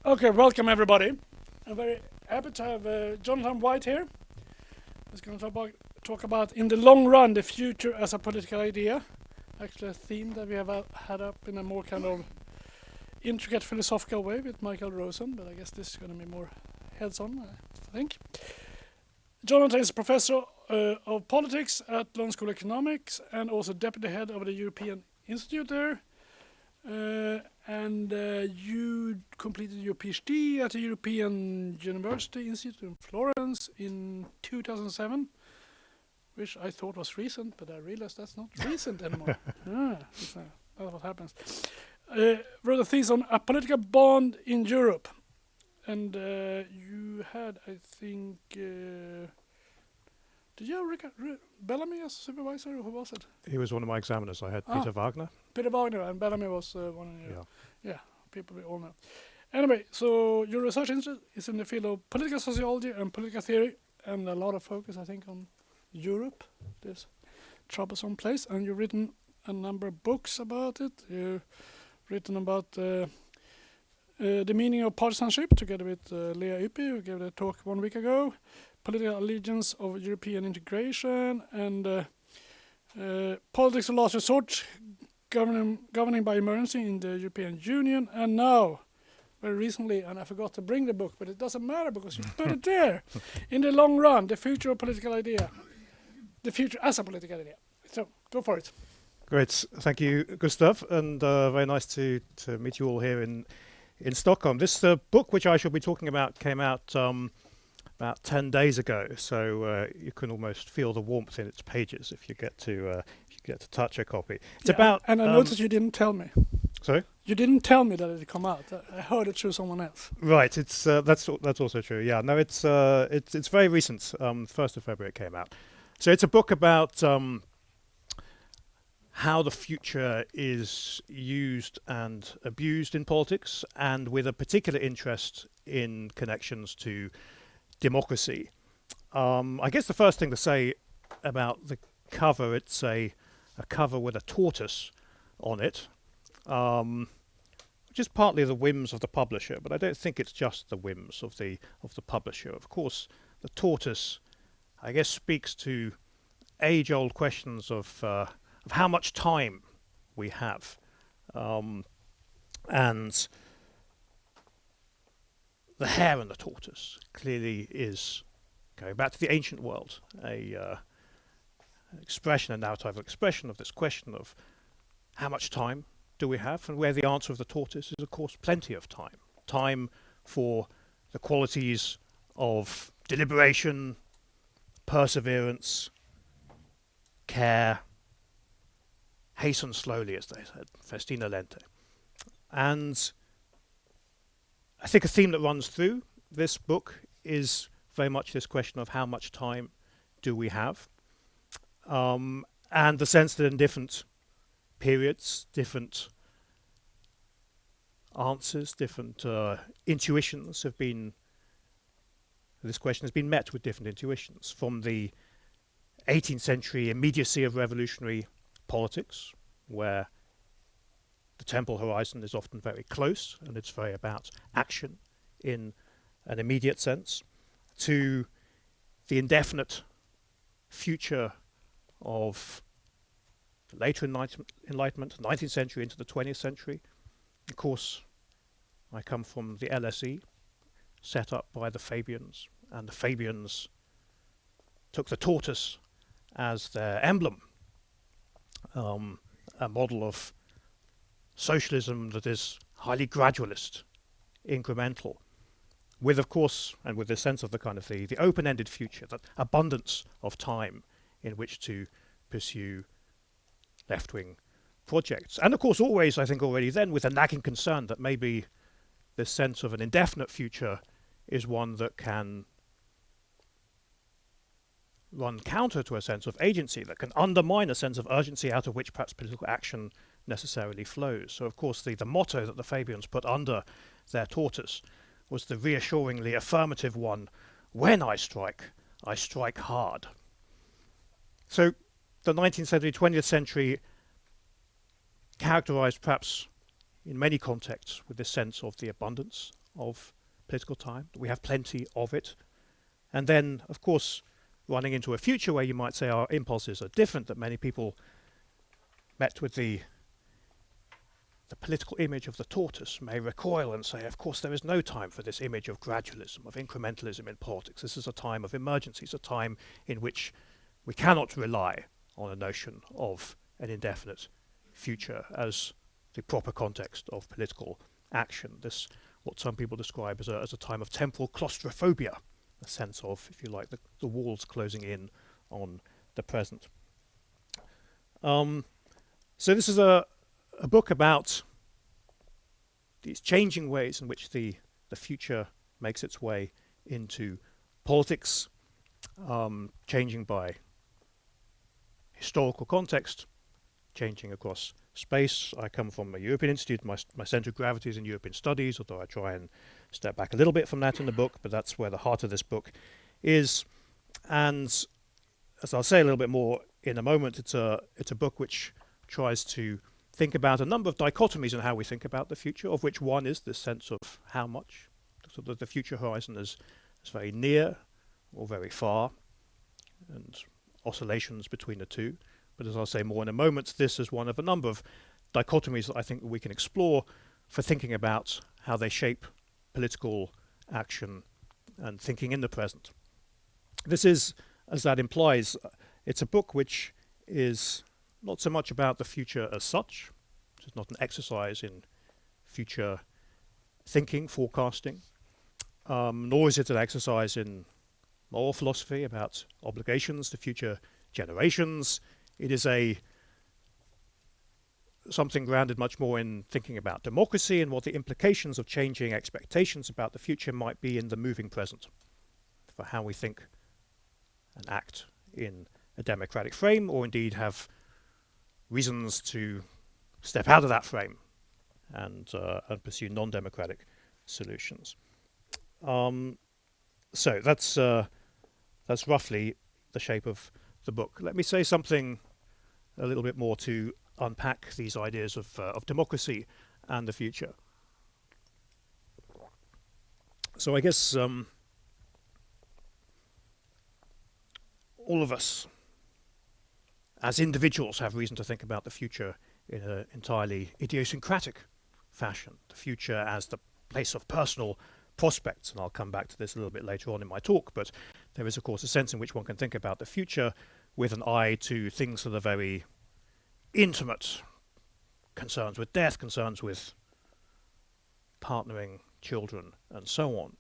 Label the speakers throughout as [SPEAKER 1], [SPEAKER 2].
[SPEAKER 1] Okay, welcome everybody. I'm very happy to have Jonathan White here. He's going to talk about, in the long run, the future as a political idea. Actually a theme that we have had up in a more kind of intricate philosophical way with Michael Rosen, but I guess this is going to be more heads-on, I think. Jonathan is a professor of politics at London School of Economics and also deputy head of the European Institute there. And you completed your PhD at the European University Institute in Florence in 2007, which I thought was recent, but I realized that's not recent anymore. That's what happens. Wrote a thesis on a political bond in Europe. And you had, I think, did you have Bellamy as supervisor, or who was it?
[SPEAKER 2] He was one of my examiners. I had Peter Wagner.
[SPEAKER 1] Peter Wagner, and Bellamy was one of your, people we all know. Anyway, so your research interest is in the field of political sociology and political theory, and a lot of focus, I think, on Europe, this troublesome place. And you've written a number of books about it. You've written about the meaning of partisanship, together with Lea Ypi, who gave a talk 1 week ago, political allegiance of European integration, and politics of last resort, governing by emergency in the European Union, and now, very recently, and I forgot to bring the book, but it doesn't matter because you put it there, in the long run, the future of political idea, the future as a political idea. So, go for it.
[SPEAKER 2] Great, thank you, Gustav, and very nice to meet you all here in Stockholm. This book, which I shall be talking about, came out about 10 days ago, so you can almost feel the warmth in its pages if you get to touch a copy. It's about,
[SPEAKER 1] and I noticed you didn't tell me.
[SPEAKER 2] Sorry?
[SPEAKER 1] You didn't tell me that it had come out. I heard it through someone else.
[SPEAKER 2] Right, it's that's also true. Yeah, no, it's very recent. 1st of February it came out. So it's a book about how the future is used and abused in politics, and with a particular interest in connections to democracy. I guess the first thing to say about the cover, it's a cover with a tortoise on it, which is partly the whims of the publisher, but I don't think it's just the whims of the publisher. Of course, the tortoise, I guess, speaks to age-old questions of how much time we have, and the hare and the tortoise clearly is, going back to the ancient world, a narrative expression of this question of how much time do we have, and where the answer of the tortoise is, of course, plenty of time. Time for the qualities of deliberation, perseverance, care, hasten slowly, as they said, festina lente. And I think a theme that runs through this book is very much this question of how much time do we have, and the sense that in different periods, different answers, different intuitions have been, this question has been met with different intuitions, from the 18th century immediacy of revolutionary politics, where the temporal horizon is often very close and it's very about action in an immediate sense, to the indefinite future of the later Enlightenment, 19th century into the 20th century. Of course, I come from the LSE, set up by the Fabians, and the Fabians took the tortoise as their emblem, a model of socialism that is highly gradualist, incremental, with, of course, and with the sense of the kind of the open-ended future, that abundance of time in which to pursue left-wing projects. And of course, always, I think already then, with a nagging concern that maybe this sense of an indefinite future is one that can run counter to a sense of agency, that can undermine a sense of urgency out of which perhaps political action necessarily flows. So of course the motto that the Fabians put under their tortoise was the reassuringly affirmative one: when I strike hard. So the 19th century, 20th century, characterized perhaps in many contexts with this sense of the abundance of political time, that we have plenty of it. And then, of course, running into a future where you might say our impulses are different, that many people met with the political image of the tortoise may recoil and say, of course, there is no time for this image of gradualism, of incrementalism in politics. This is a time of emergencies, a time in which we cannot rely on a notion of an indefinite future as the proper context of political action. This, what some people describe as a time of temporal claustrophobia, a sense of, if you like, the walls closing in on the present. So this is a book about these changing ways in which the future makes its way into politics, changing by historical context, changing across space. I come from a European institute. My centre of gravity is in European studies, although I try and step back a little bit from that in the book, but that's where the heart of this book is. And as I'll say a little bit more in a moment, it's a book which tries to think about a number of dichotomies in how we think about the future, of which one is this sense of how much. So that the future horizon is very near or very far, and oscillations between the two. But as I'll say more in a moment, this is one of a number of dichotomies that I think we can explore for thinking about how they shape political action and thinking in the present. This is, as that implies, it's a book which is not so much about the future as such. It's not an exercise in future thinking, forecasting, nor is it an exercise in moral philosophy about obligations to future generations. It is something grounded much more in thinking about democracy and what the implications of changing expectations about the future might be in the moving present, for how we think and act in a democratic frame, or indeed have reasons to step out of that frame and pursue non-democratic solutions. So that's roughly the shape of the book. Let me say something a little bit more to unpack these ideas of democracy and the future. So I guess all of us as individuals have reason to think about the future in an entirely idiosyncratic fashion. The future as the place of personal prospects, and I'll come back to this a little bit later on in my talk, but there is of course a sense in which one can think about the future with an eye to things that are very intimate, concerns with death, concerns with partnering, children, and so on.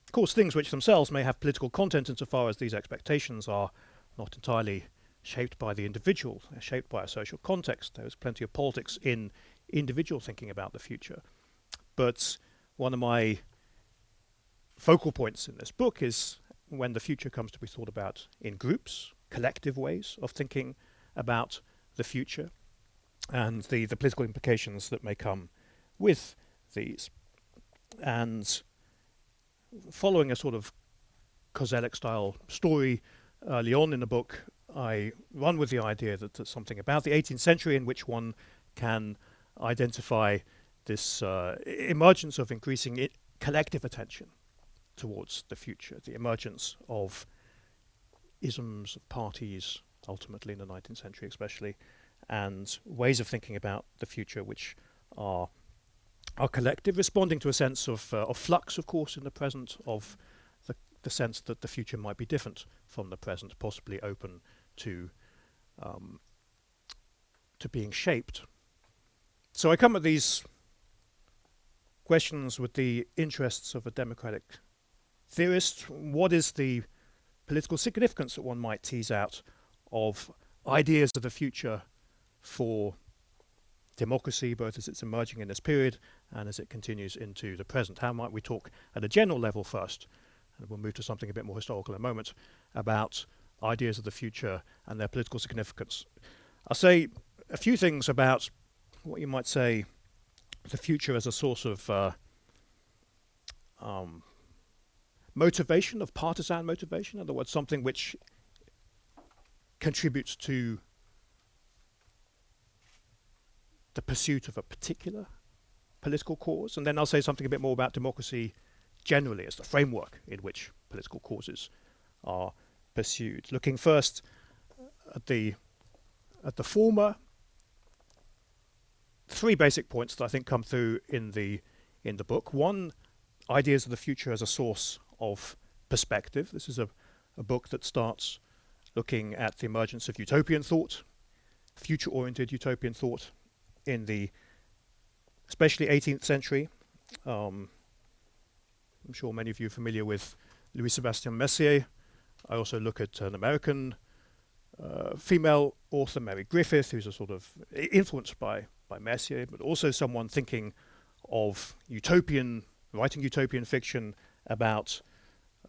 [SPEAKER 2] Of course, things which themselves may have political content insofar as these expectations are not entirely shaped by the individual, they're shaped by a social context. There is plenty of politics in individual thinking about the future. But one of my focal points in this book is when the future comes to be thought about in groups, collective ways of thinking about the future, and the political implications that may come with these. And following a sort of Kozelek style story early on in the book, I run with the idea that there's something about the 18th century in which one can identify this emergence of increasing collective attention towards the future, the emergence of isms, of parties, ultimately in the 19th century especially, and ways of thinking about the future which are collective, responding to a sense of flux, of course, in the present, of the sense that the future might be different from the present, possibly open to being shaped. So I come at these questions with the interests of a democratic theorist. What is the political significance that one might tease out of ideas of the future for democracy, both as it's emerging in this period and as it continues into the present? How might we talk at a general level first, and we'll move to something a bit more historical in a moment, about ideas of the future and their political significance. I'll say a few things about what you might say the future as a source of motivation, of partisan motivation, in other words, something which contributes to the pursuit of a particular political cause. And then I'll say something a bit more about democracy generally as the framework in which political causes are pursued. Looking first at the former, three basic points that I think come through in the book. One, ideas of the future as a source of perspective. This is a book that starts looking at the emergence of utopian thought, future-oriented utopian thought in the especially 18th century. I'm sure many of you are familiar with Louis-Sébastien Mercier. I also look at an American female author, Mary Griffith, who's a sort of influenced by Mercier, but also someone thinking of writing utopian fiction about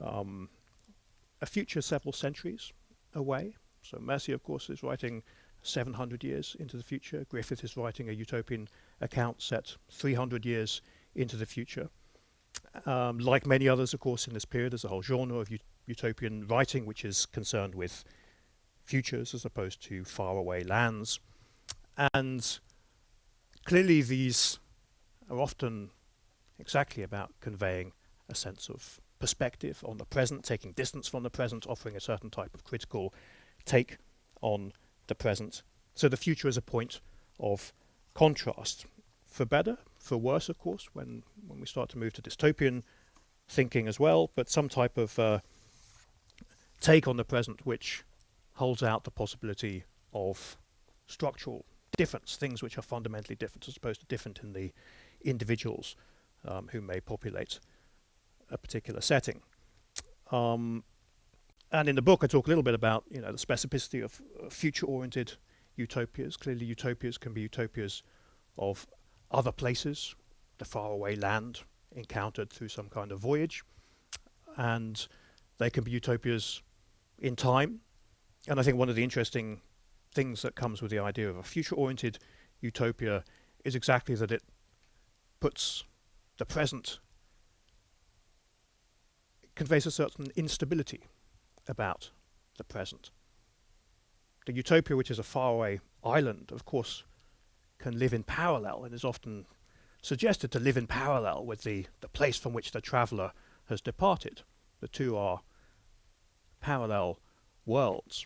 [SPEAKER 2] a future several centuries away. So Mercier, of course, is writing 700 years into the future. Griffith is writing a utopian account set 300 years into the future. Like many others, of course, in this period, there's a whole genre of utopian writing which is concerned with futures as opposed to faraway lands. And clearly these are often exactly about conveying a sense of perspective on the present, taking distance from the present, offering a certain type of critical take on the present. So the future is a point of contrast, for better, for worse, of course, when we start to move to dystopian thinking as well, but some type of take on the present which holds out the possibility of structural difference, things which are fundamentally different as opposed to different in the individuals who may populate a particular setting. And in the book I talk a little bit about the specificity of future-oriented utopias. Clearly utopias can be utopias of other places, the faraway land encountered through some kind of voyage, and they can be utopias in time. And I think one of the interesting things that comes with the idea of a future-oriented utopia is exactly that it puts the present, conveys a certain instability about the present. The utopia, which is a faraway island, of course, can live in parallel and is often suggested to live in parallel with the place from which the traveller has departed. The two are parallel worlds.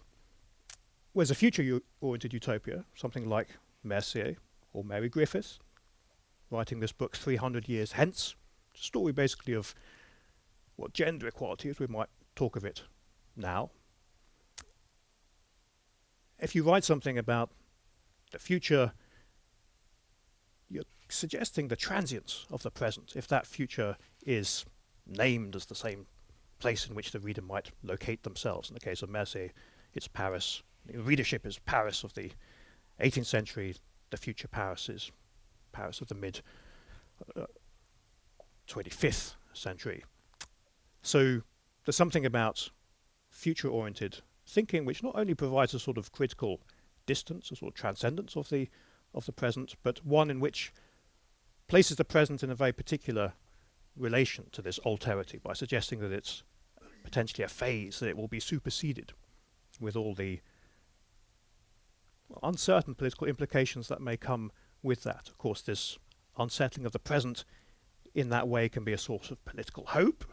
[SPEAKER 2] Whereas a future-oriented utopia, something like Mercier or Mary Griffith, writing this book 300 years hence, it's a story basically of what gender equality, as we might talk of it now. If you write something about the future, you're suggesting the transience of the present. If that future is named as the same place in which the reader might locate themselves. In the case of Mercier, it's Paris. The readership is Paris of the 18th century. The future Paris is Paris of the mid 25th century. So there's something about future-oriented thinking which not only provides a sort of critical distance, a sort of transcendence of the present, but one in which places the present in a very particular relation to this alterity by suggesting that it's potentially a phase, that it will be superseded with all the uncertain political implications that may come with that. Of course, this unsettling of the present in that way can be a source of political hope.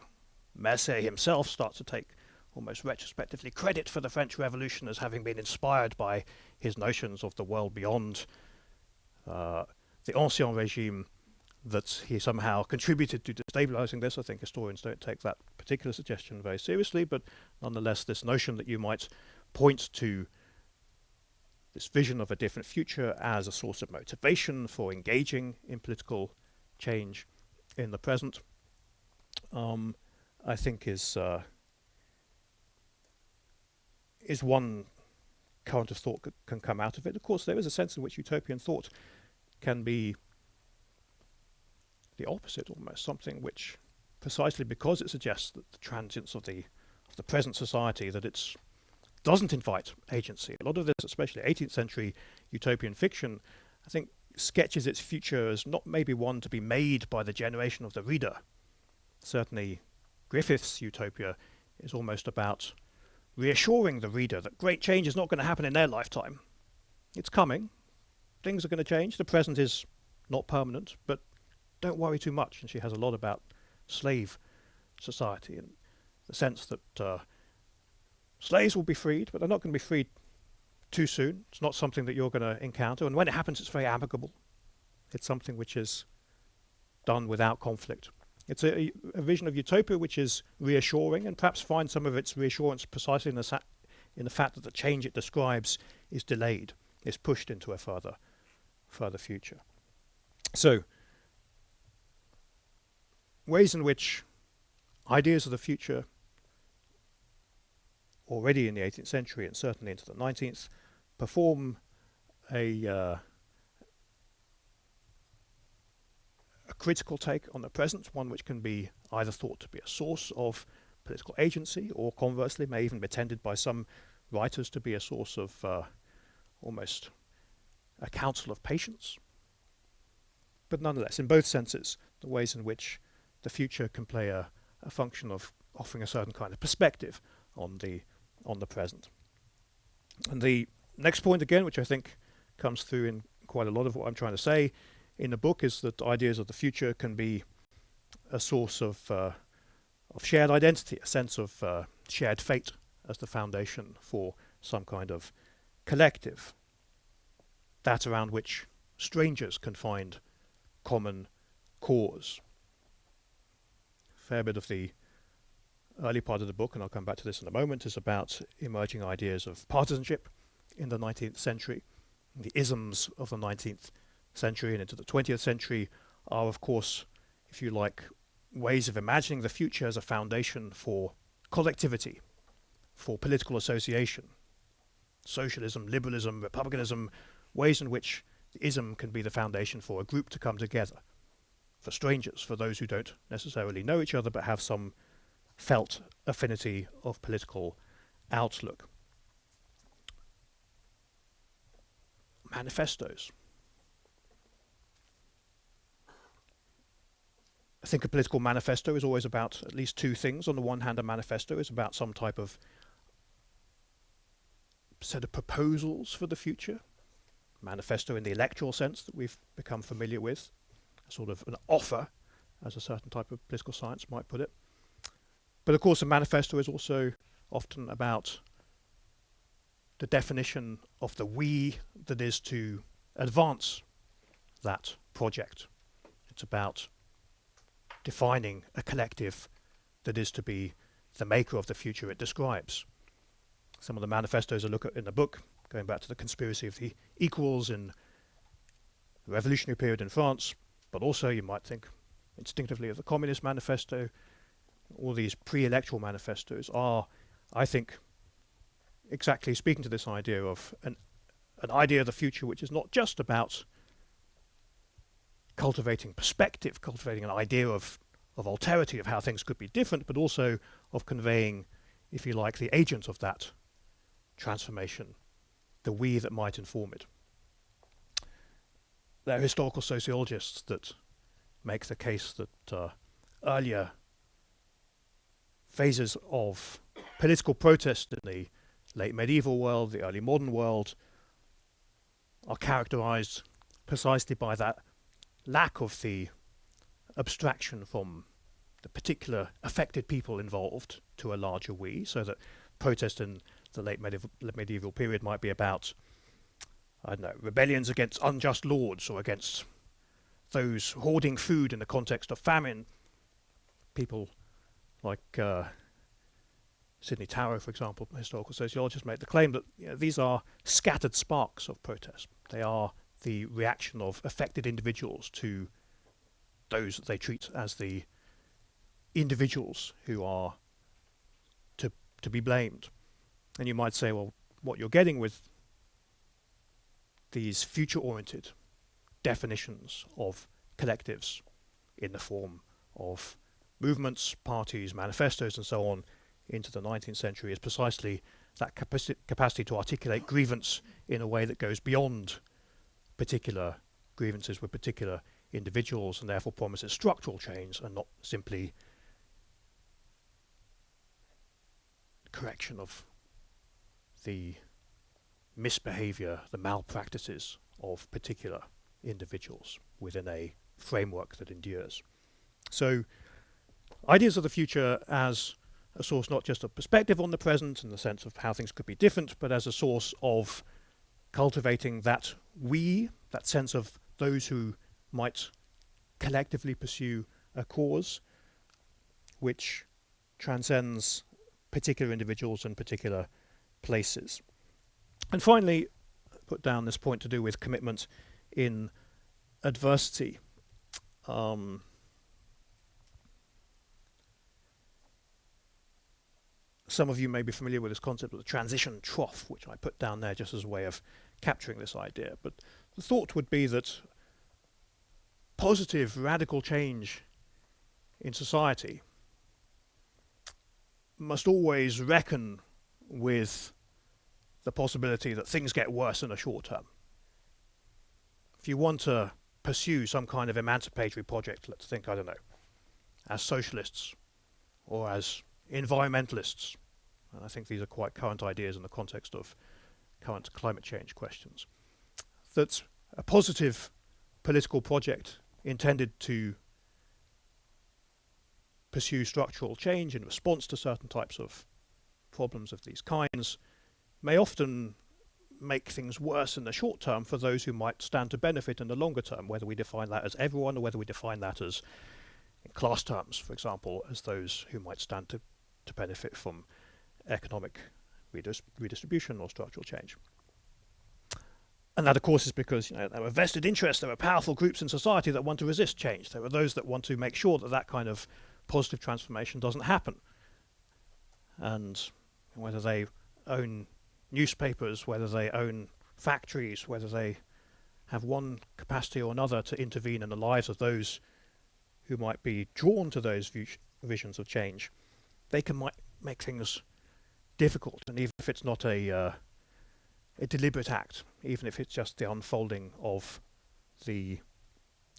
[SPEAKER 2] Mercier himself starts to take almost retrospectively credit for the French Revolution as having been inspired by his notions of the world beyond the Ancien Regime, that he somehow contributed to destabilizing this. I think historians don't take that particular suggestion very seriously, but nonetheless this notion that you might point to this vision of a different future as a source of motivation for engaging in political change in the present, I think is one current of thought that can come out of it. Of course, there is a sense in which utopian thought can be the opposite, almost something which, precisely because it suggests that the transience of the present society, that it doesn't invite agency. A lot of this, especially 18th century utopian fiction, I think sketches its future as not maybe one to be made by the generation of the reader. Certainly Griffith's utopia is almost about reassuring the reader that great change is not going to happen in their lifetime. It's coming. Things are going to change. The present is not permanent, but don't worry too much. And she has a lot about slave society, in the sense that slaves will be freed, but they're not going to be freed too soon. It's not something that you're going to encounter, and when it happens, it's very amicable. It's something which is done without conflict. It's a vision of utopia which is reassuring, and perhaps finds some of its reassurance precisely in the fact that the change it describes is delayed, is pushed into a further future. So, ways in which ideas of the future, already in the 18th century and certainly into the 19th, perform a critical take on the present, one which can be either thought to be a source of political agency, or conversely may even be tended by some writers to be a source of almost a council of patience. But nonetheless, in both senses, the ways in which the future can play a function of offering a certain kind of perspective on the present. And the next point again, which I think comes through in quite a lot of what I'm trying to say in the book, is that ideas of the future can be a source of shared identity, a sense of shared fate as the foundation for some kind of collective, that around which strangers can find common cause. A fair bit of the early part of the book, and I'll come back to this in a moment, is about emerging ideas of partisanship in the 19th century. The isms of the 19th century and into the 20th century are, of course, if you like, ways of imagining the future as a foundation for collectivity, for political association, socialism, liberalism, republicanism, ways in which the ism can be the foundation for a group to come together, for strangers, for those who don't necessarily know each other but have some felt affinity of political outlook. Manifestos. I think a political manifesto is always about at least two things. On the one hand, a manifesto is about some type of set of proposals for the future. Manifesto in the electoral sense that we've become familiar with, sort of an offer, as a certain type of political science might put it. But of course, a manifesto is also often about the definition of the we that is to advance that project. It's about defining a collective that is to be the maker of the future it describes. Some of the manifestos I look at in the book, going back to the conspiracy of the equals in the revolutionary period in France, but also you might think instinctively of the Communist Manifesto. All these pre-electoral manifestos are, I think, exactly speaking to this idea of an idea of the future which is not just about cultivating perspective, cultivating an idea of alterity, of how things could be different, but also of conveying, if you like, the agent of that transformation, the we that might inform it. There are historical sociologists that make the case that earlier phases of political protest in the late medieval world, the early modern world, are characterized precisely by that lack of the abstraction from the particular affected people involved to a larger we, so that protest in the late medieval period might be about, I don't know, rebellions against unjust lords or against those hoarding food in the context of famine. People like Sidney Tarrow, for example, historical sociologists, make the claim that these are scattered sparks of protest. They are the reaction of affected individuals to those that they treat as the individuals who are to be blamed. And you might say, well, what you're getting with these future-oriented definitions of collectives in the form of movements, parties, manifestos, and so on into the 19th century is precisely that capacity to articulate grievance in a way that goes beyond particular grievances with particular individuals, and therefore promises structural change and not simply correction of the misbehavior, the malpractices of particular individuals within a framework that endures. So ideas of the future as a source not just of perspective on the present in the sense of how things could be different, but as a source of cultivating that sense of those who might collectively pursue a cause which transcends particular individuals and particular places. And finally, put down this point to do with commitment in adversity. Some of you may be familiar with this concept of the transition trough, which I put down there just as a way of capturing this idea. But the thought would be that positive, radical change in society must always reckon with the possibility that things get worse in the short term. If you want to pursue some kind of emancipatory project, let's think, I don't know, as socialists or as environmentalists, and I think these are quite current ideas in the context of current climate change questions, that a positive political project intended to pursue structural change in response to certain types of problems of these kinds may often make things worse in the short term for those who might stand to benefit in the longer term, whether we define that as everyone or whether we define that as, in class terms, for example, as those who might stand to benefit from economic redistribution or structural change. And that, of course, is because there are vested interests, there are powerful groups in society that want to resist change. There are those that want to make sure that that kind of positive transformation doesn't happen. And whether they own newspapers, whether they own factories, whether they have one capacity or another to intervene in the lives of those who might be drawn to those visions of change, they can make things difficult. And even if it's not a deliberate act, even if it's just the unfolding of the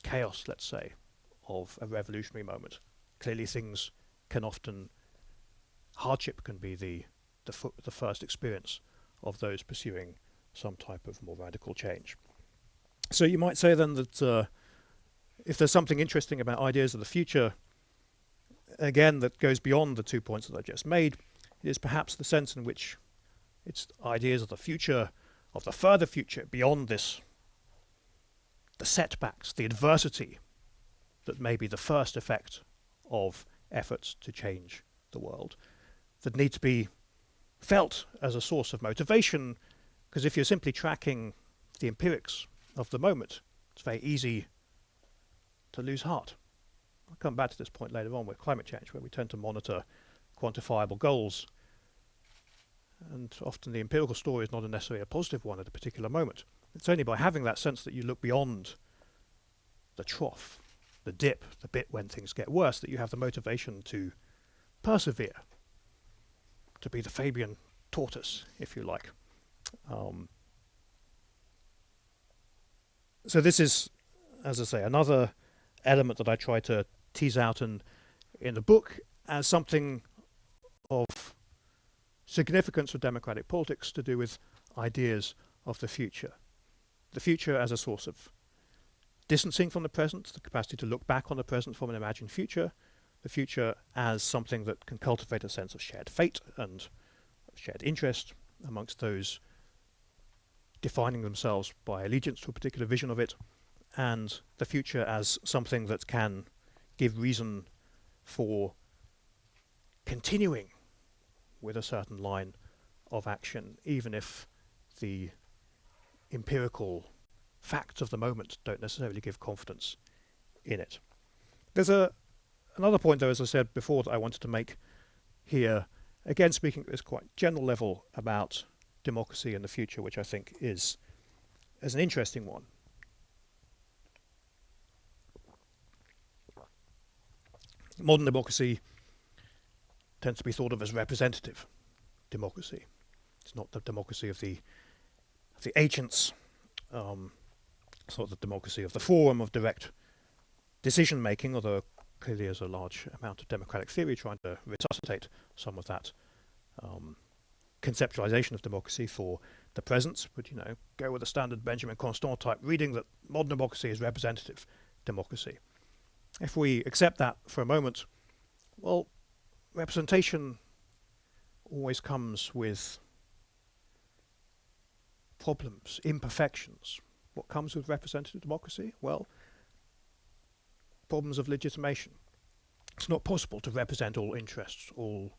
[SPEAKER 2] chaos, let's say, of a revolutionary moment, clearly things can often, hardship can be the first experience of those pursuing some type of more radical change. So you might say then that if there's something interesting about ideas of the future, again, that goes beyond the 2 points that I just made, it is perhaps the sense in which it's ideas of the future, of the further future, beyond this, the setbacks, the adversity, that may be the first effect of efforts to change the world, that need to be felt as a source of motivation, because if you're simply tracking the empirics of the moment, it's very easy to lose heart. I'll come back to this point later on with climate change, where we tend to monitor quantifiable goals, and often the empirical story is not necessarily a positive one at a particular moment. It's only by having that sense that you look beyond the trough, the dip, the bit when things get worse, that you have the motivation to persevere, to be the Fabian tortoise, if you like. So this is, as I say, another element that I try to tease out in the book as something of significance for democratic politics to do with ideas of the future. The future as a source of distancing from the present, the capacity to look back on the present from an imagined future, the future as something that can cultivate a sense of shared fate and shared interest amongst those defining themselves by allegiance to a particular vision of it, and the future as something that can give reason for continuing with a certain line of action, even if the empirical facts of the moment don't necessarily give confidence in it. There's another point, though, as I said before, that I wanted to make here, again speaking at this quite general level about democracy in the future, which I think is an interesting one. Modern democracy tends to be thought of as representative democracy. It's not the democracy of the ancients. It's not the democracy of the forum of direct decision making, although clearly there's a large amount of democratic theory trying to resuscitate some of that conceptualization of democracy for the present. But go with a standard Benjamin Constant type reading that modern democracy is representative democracy. If we accept that for a moment, Well, representation always comes with problems, imperfections. What comes with representative democracy? Well, problems of legitimation. It's not possible to represent all interests, all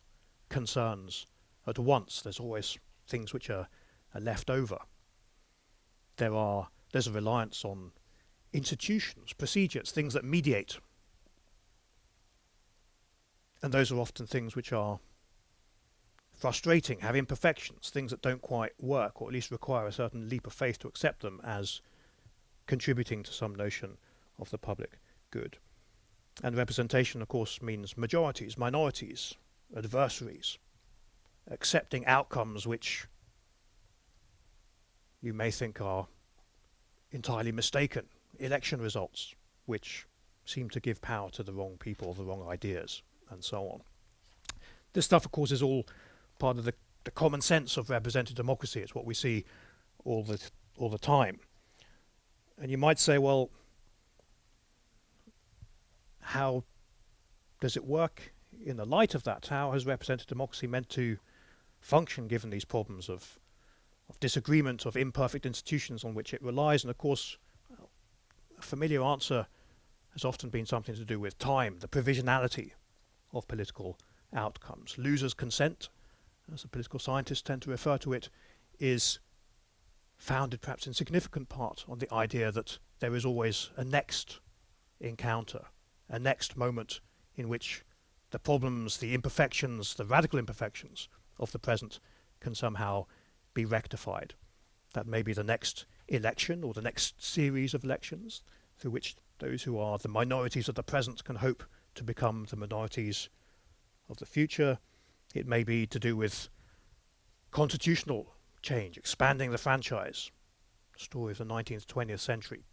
[SPEAKER 2] concerns at once. There's always things which are left over. There's a reliance on institutions, procedures, things that mediate. And those are often things which are frustrating, have imperfections, things that don't quite work, or at least require a certain leap of faith to accept them as contributing to some notion of the public good. And representation, of course, means majorities, minorities, adversaries, accepting outcomes which you may think are entirely mistaken, election results which seem to give power to the wrong people, the wrong ideas, and so on. This stuff, of course, is all part of the common sense of representative democracy. It's what we see all the time. And you might say, well, how does it work in the light of that? How has representative democracy meant to function given these problems of disagreement, of imperfect institutions on which it relies? And of course, a familiar answer has often been something to do with time, the provisionality of political outcomes. Losers' consent, as the political scientists tend to refer to it, is founded perhaps in significant part on the idea that there is always a next encounter, a next moment in which the problems, the imperfections, the radical imperfections of the present can somehow be rectified. That may be the next election or the next series of elections through which those who are the minorities of the present can hope to become the minorities of the future. It may be to do with constitutional change, expanding the franchise, story of the 19th, 20th century,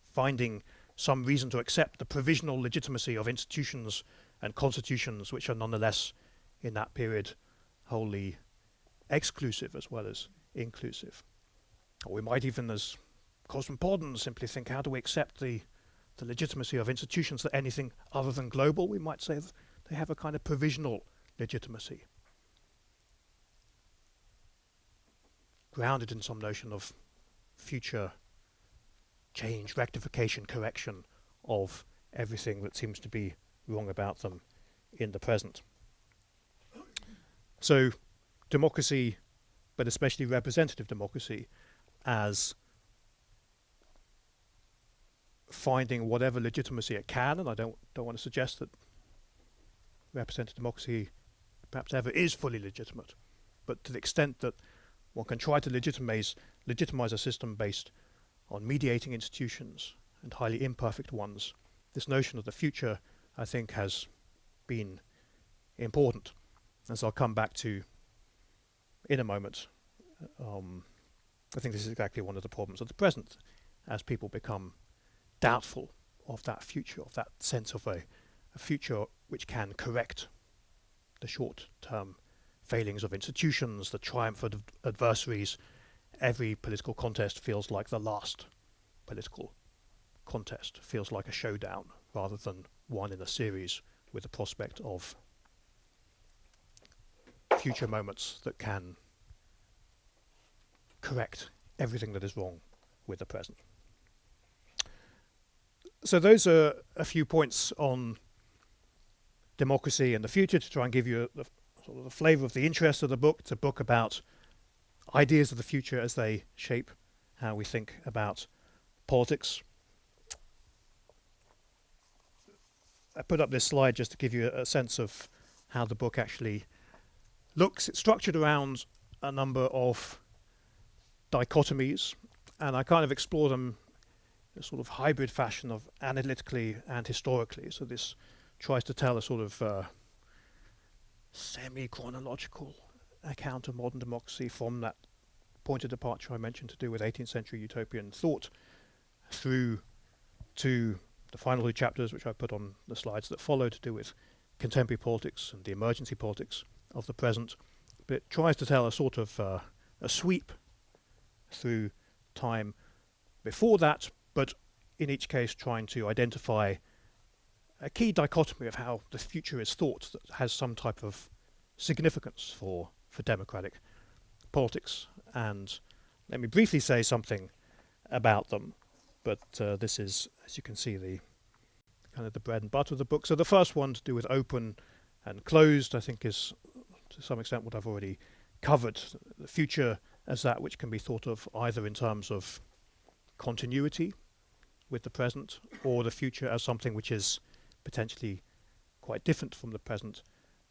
[SPEAKER 2] finding some reason to accept the provisional legitimacy of institutions and constitutions which are nonetheless in that period wholly exclusive as well as inclusive. Or we might even, as cosmopolitans, simply think, how do we accept the legitimacy of institutions that anything other than global? We might say that they have a kind of provisional legitimacy, grounded in some notion of future change, rectification, correction of everything that seems to be wrong about them in the present. So democracy, but especially representative democracy, as finding whatever legitimacy it can, and I don't want to suggest that representative democracy perhaps ever is fully legitimate, but to the extent that one can try to legitimize a system based on mediating institutions and highly imperfect ones, this notion of the future, I think, has been important. As I'll come back to in a moment, I think this is exactly one of the problems of the present, as people become doubtful of that future, of that sense of a future which can correct the short-term failings of institutions, the triumph of adversaries. Every political contest feels like the last political contest, feels like a showdown rather than one in a series with the prospect of future moments that can correct everything that is wrong with the present. So those are a few points on democracy and the future to try and give you sort of the flavour of the interest of the book. It's a book about ideas of the future as they shape how we think about politics. I put up this slide just to give you a sense of how the book actually looks. It's structured around a number of dichotomies, and I kind of explore them in a sort of hybrid fashion of analytically and historically. So this tries to tell a sort of semi-chronological account of modern democracy from that point of departure I mentioned to do with 18th century utopian thought through to the final two chapters, which I put on the slides that follow, to do with contemporary politics and the emergency politics of the present. But it tries to tell a sort of a sweep through time before that, but in each case trying to identify a key dichotomy of how the future is thought that has some type of significance for democratic politics. And let me briefly say something about them, but this is, as you can see, the kind of the bread and butter of the book. So the first one to do with open and closed, I think, is to some extent what I've already covered. The future as that which can be thought of either in terms of continuity with the present, or the future as something which is potentially quite different from the present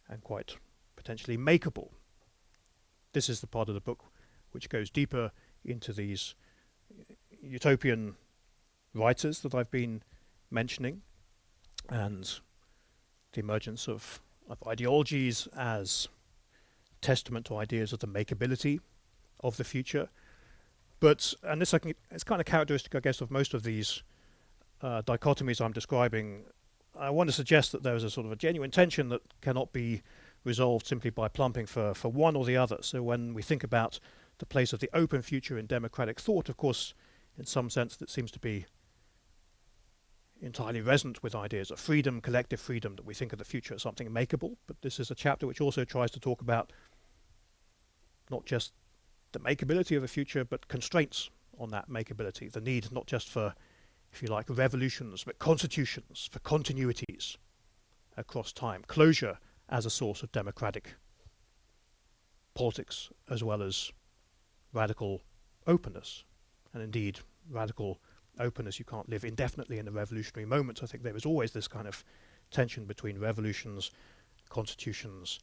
[SPEAKER 2] and quite potentially makeable. This is the part of the book which goes deeper into these utopian writers that I've been mentioning, and the emergence of ideologies as testament to ideas of the makeability of the future. But, and this it's kind of characteristic, I guess, of most of these dichotomies I'm describing. I want to suggest that there is a sort of a genuine tension that cannot be resolved simply by plumping for one or the other. So when we think about the place of the open future in democratic thought, of course, in some sense that seems to be entirely resonant with ideas of freedom, collective freedom, that we think of the future as something makeable. But this is a chapter which also tries to talk about not just the makeability of the future, but constraints on that makeability, the need not just for, if you like, revolutions, but constitutions, for continuities across time, closure as a source of democratic politics, as well as radical openness. And indeed, radical openness, you can't live indefinitely in a revolutionary moment. I think there is always this kind of tension between revolutions, constitutions,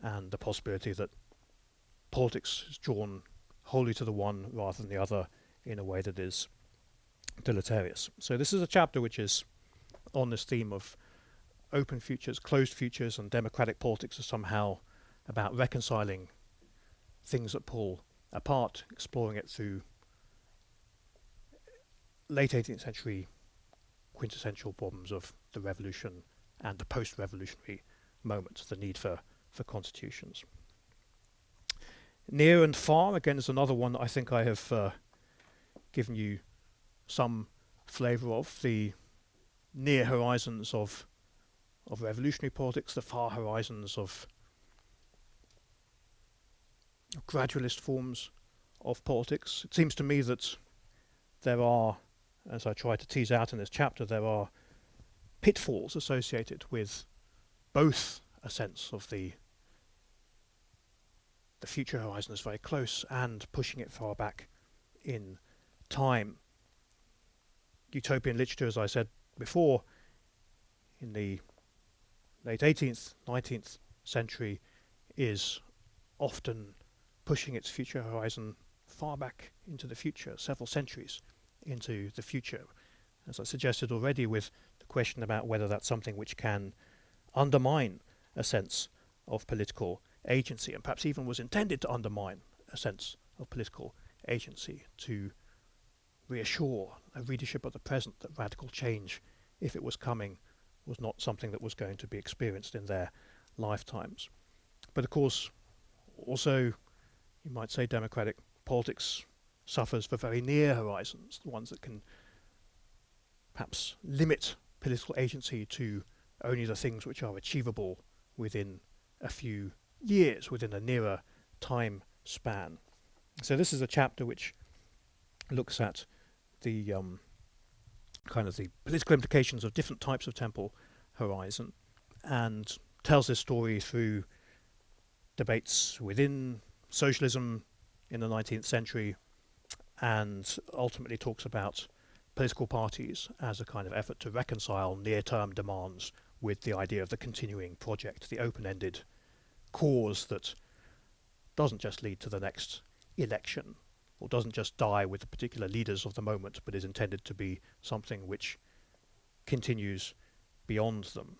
[SPEAKER 2] and the possibility that politics is drawn wholly to the one rather than the other in a way that is deleterious. So this is a chapter which is on this theme of open futures, closed futures, and democratic politics is somehow about reconciling things that pull apart, exploring it through late 18th century quintessential problems of the revolution and the post-revolutionary moment, the need for constitutions. Near and far, again, is another one that I think I have given you some flavour of. The near horizons of revolutionary politics, the far horizons of gradualist forms of politics. It seems to me that there are, as I try to tease out in this chapter, there are pitfalls associated with both a sense of the future horizon is very close and pushing it far back in time. Utopian literature, as I said before, in the late 18th, 19th century is often pushing its future horizon far back into the future, several centuries into the future, as I suggested already, with the question about whether that's something which can undermine a sense of political agency, and perhaps even was intended to undermine a sense of political agency, to reassure a readership of the present that radical change, if it was coming, was not something that was going to be experienced in their lifetimes. But of course, also, you might say democratic politics suffers for very near horizons, the ones that can perhaps limit political agency to only the things which are achievable within a few years, within a nearer time span. So this is a chapter which looks at the kind of the political implications of different types of temporal horizon, and tells this story through debates within socialism in the 19th century, and ultimately talks about political parties as a kind of effort to reconcile near-term demands with the idea of the continuing project, the open-ended cause that doesn't just lead to the next election, or doesn't just die with the particular leaders of the moment, but is intended to be something which continues beyond them.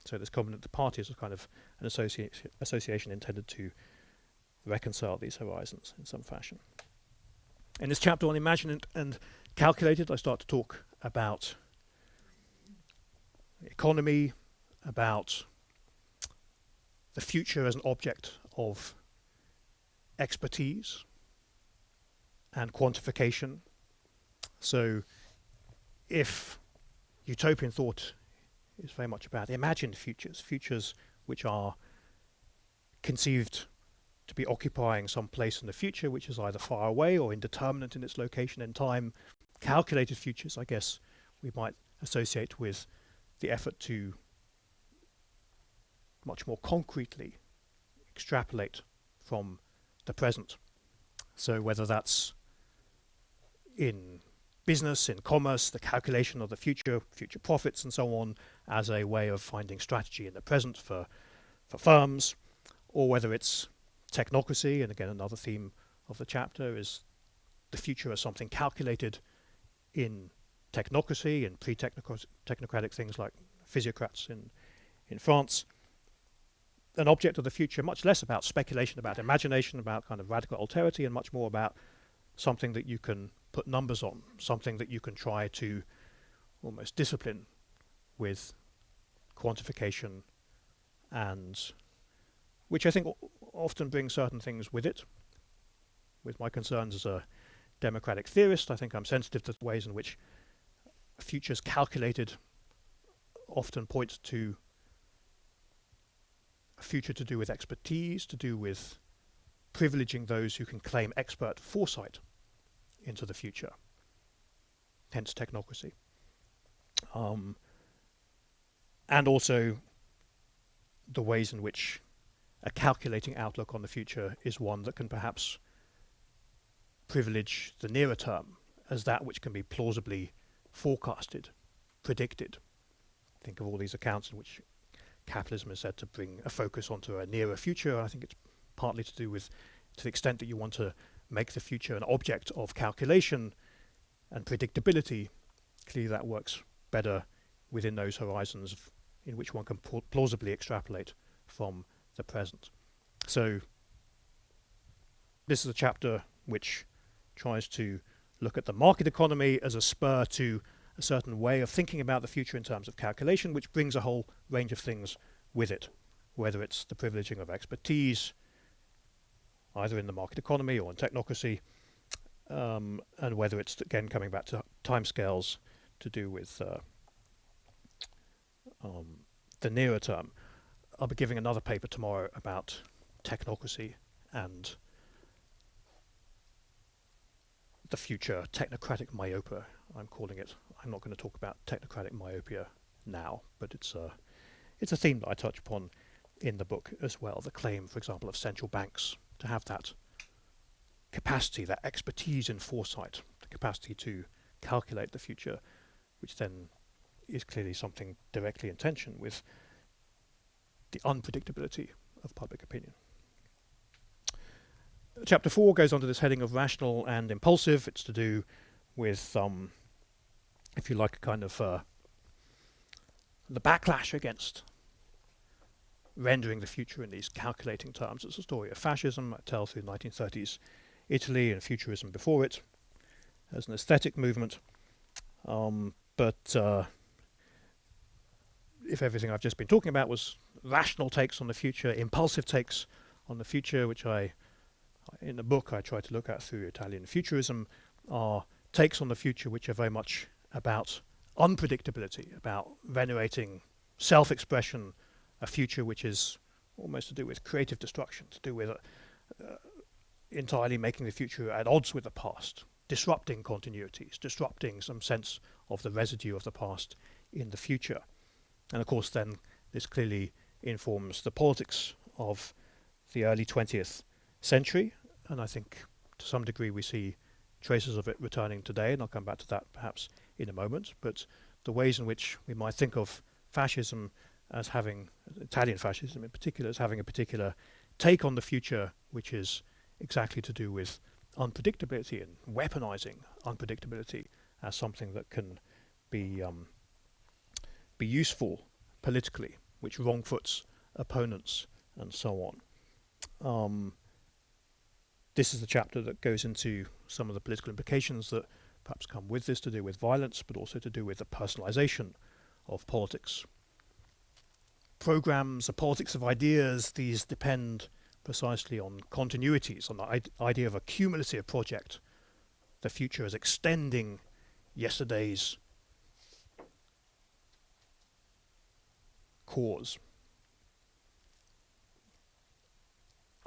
[SPEAKER 2] So this covenant of parties is kind of an association intended to reconcile these horizons in some fashion. In this chapter on Imagined and Calculated, I start to talk about economy, about the future as an object of expertise and quantification. So if utopian thought is very much about imagined futures, futures which are conceived to be occupying some place in the future which is either far away or indeterminate in its location in time. Calculated futures, I guess, we might associate with the effort to much more concretely extrapolate from the present. So whether that's in business, in commerce, the calculation of the future profits and so on as a way of finding strategy in the present for firms, or whether it's technocracy, and again another theme of the chapter is the future as something calculated in technocracy and pre-technocratic things like physiocrats in France. An object of the future much less about speculation, about imagination, about kind of radical alterity, and much more about something that you can put numbers on, something that you can try to almost discipline with quantification, and which I think often brings certain things with it. With my concerns as a democratic theorist, I think I'm sensitive to the ways in which futures calculated often point to a future to do with expertise, to do with privileging those who can claim expert foresight into the future, hence technocracy. And also the ways in which a calculating outlook on the future is one that can perhaps privilege the nearer term as that which can be plausibly forecasted, predicted. Think of all these accounts in which capitalism is said to bring a focus onto a nearer future. I think it's partly to do with, to the extent that you want to make the future an object of calculation and predictability, clearly that works better within those horizons in which one can plausibly extrapolate from the present. So this is a chapter which tries to look at the market economy as a spur to a certain way of thinking about the future in terms of calculation, which brings a whole range of things with it, whether it's the privileging of expertise, either in the market economy or in technocracy, and whether it's, again, coming back to timescales to do with the nearer term. I'll be giving another paper tomorrow about technocracy and the future technocratic myopia, I'm calling it. I'm not going to talk about technocratic myopia now, but it's a theme that I touch upon in the book as well. The claim, for example, of central banks to have that capacity, that expertise in foresight, the capacity to calculate the future, which then is clearly something directly in tension with the unpredictability of public opinion. Chapter 4 goes on to this heading of rational and impulsive. It's to do with, if you like, a kind of the backlash against rendering the future in these calculating terms. It's a story of fascism. I tell through 1930s Italy and futurism before it as an aesthetic movement. But if everything I've just been talking about was rational takes on the future, impulsive takes on the future, which in the book I try to look at through Italian futurism, are takes on the future which are very much about unpredictability, about venerating self-expression, a future which is almost to do with creative destruction, to do with entirely making the future at odds with the past, disrupting continuities, disrupting some sense of the residue of the past in the future. And of course then this clearly informs the politics of the early 20th century, and I think to some degree we see traces of it returning today, and I'll come back to that perhaps in a moment. But the ways in which we might think of fascism as having, Italian fascism in particular, as having a particular take on the future which is exactly to do with unpredictability and weaponizing unpredictability as something that can be useful politically, which wrongfoots opponents and so on. This is the chapter that goes into some of the political implications that perhaps come with this, to do with violence, but also to do with the personalization of politics. Programs, the politics of ideas, these depend precisely on continuities, on the idea of a cumulative project. The future is extending yesterday's cause.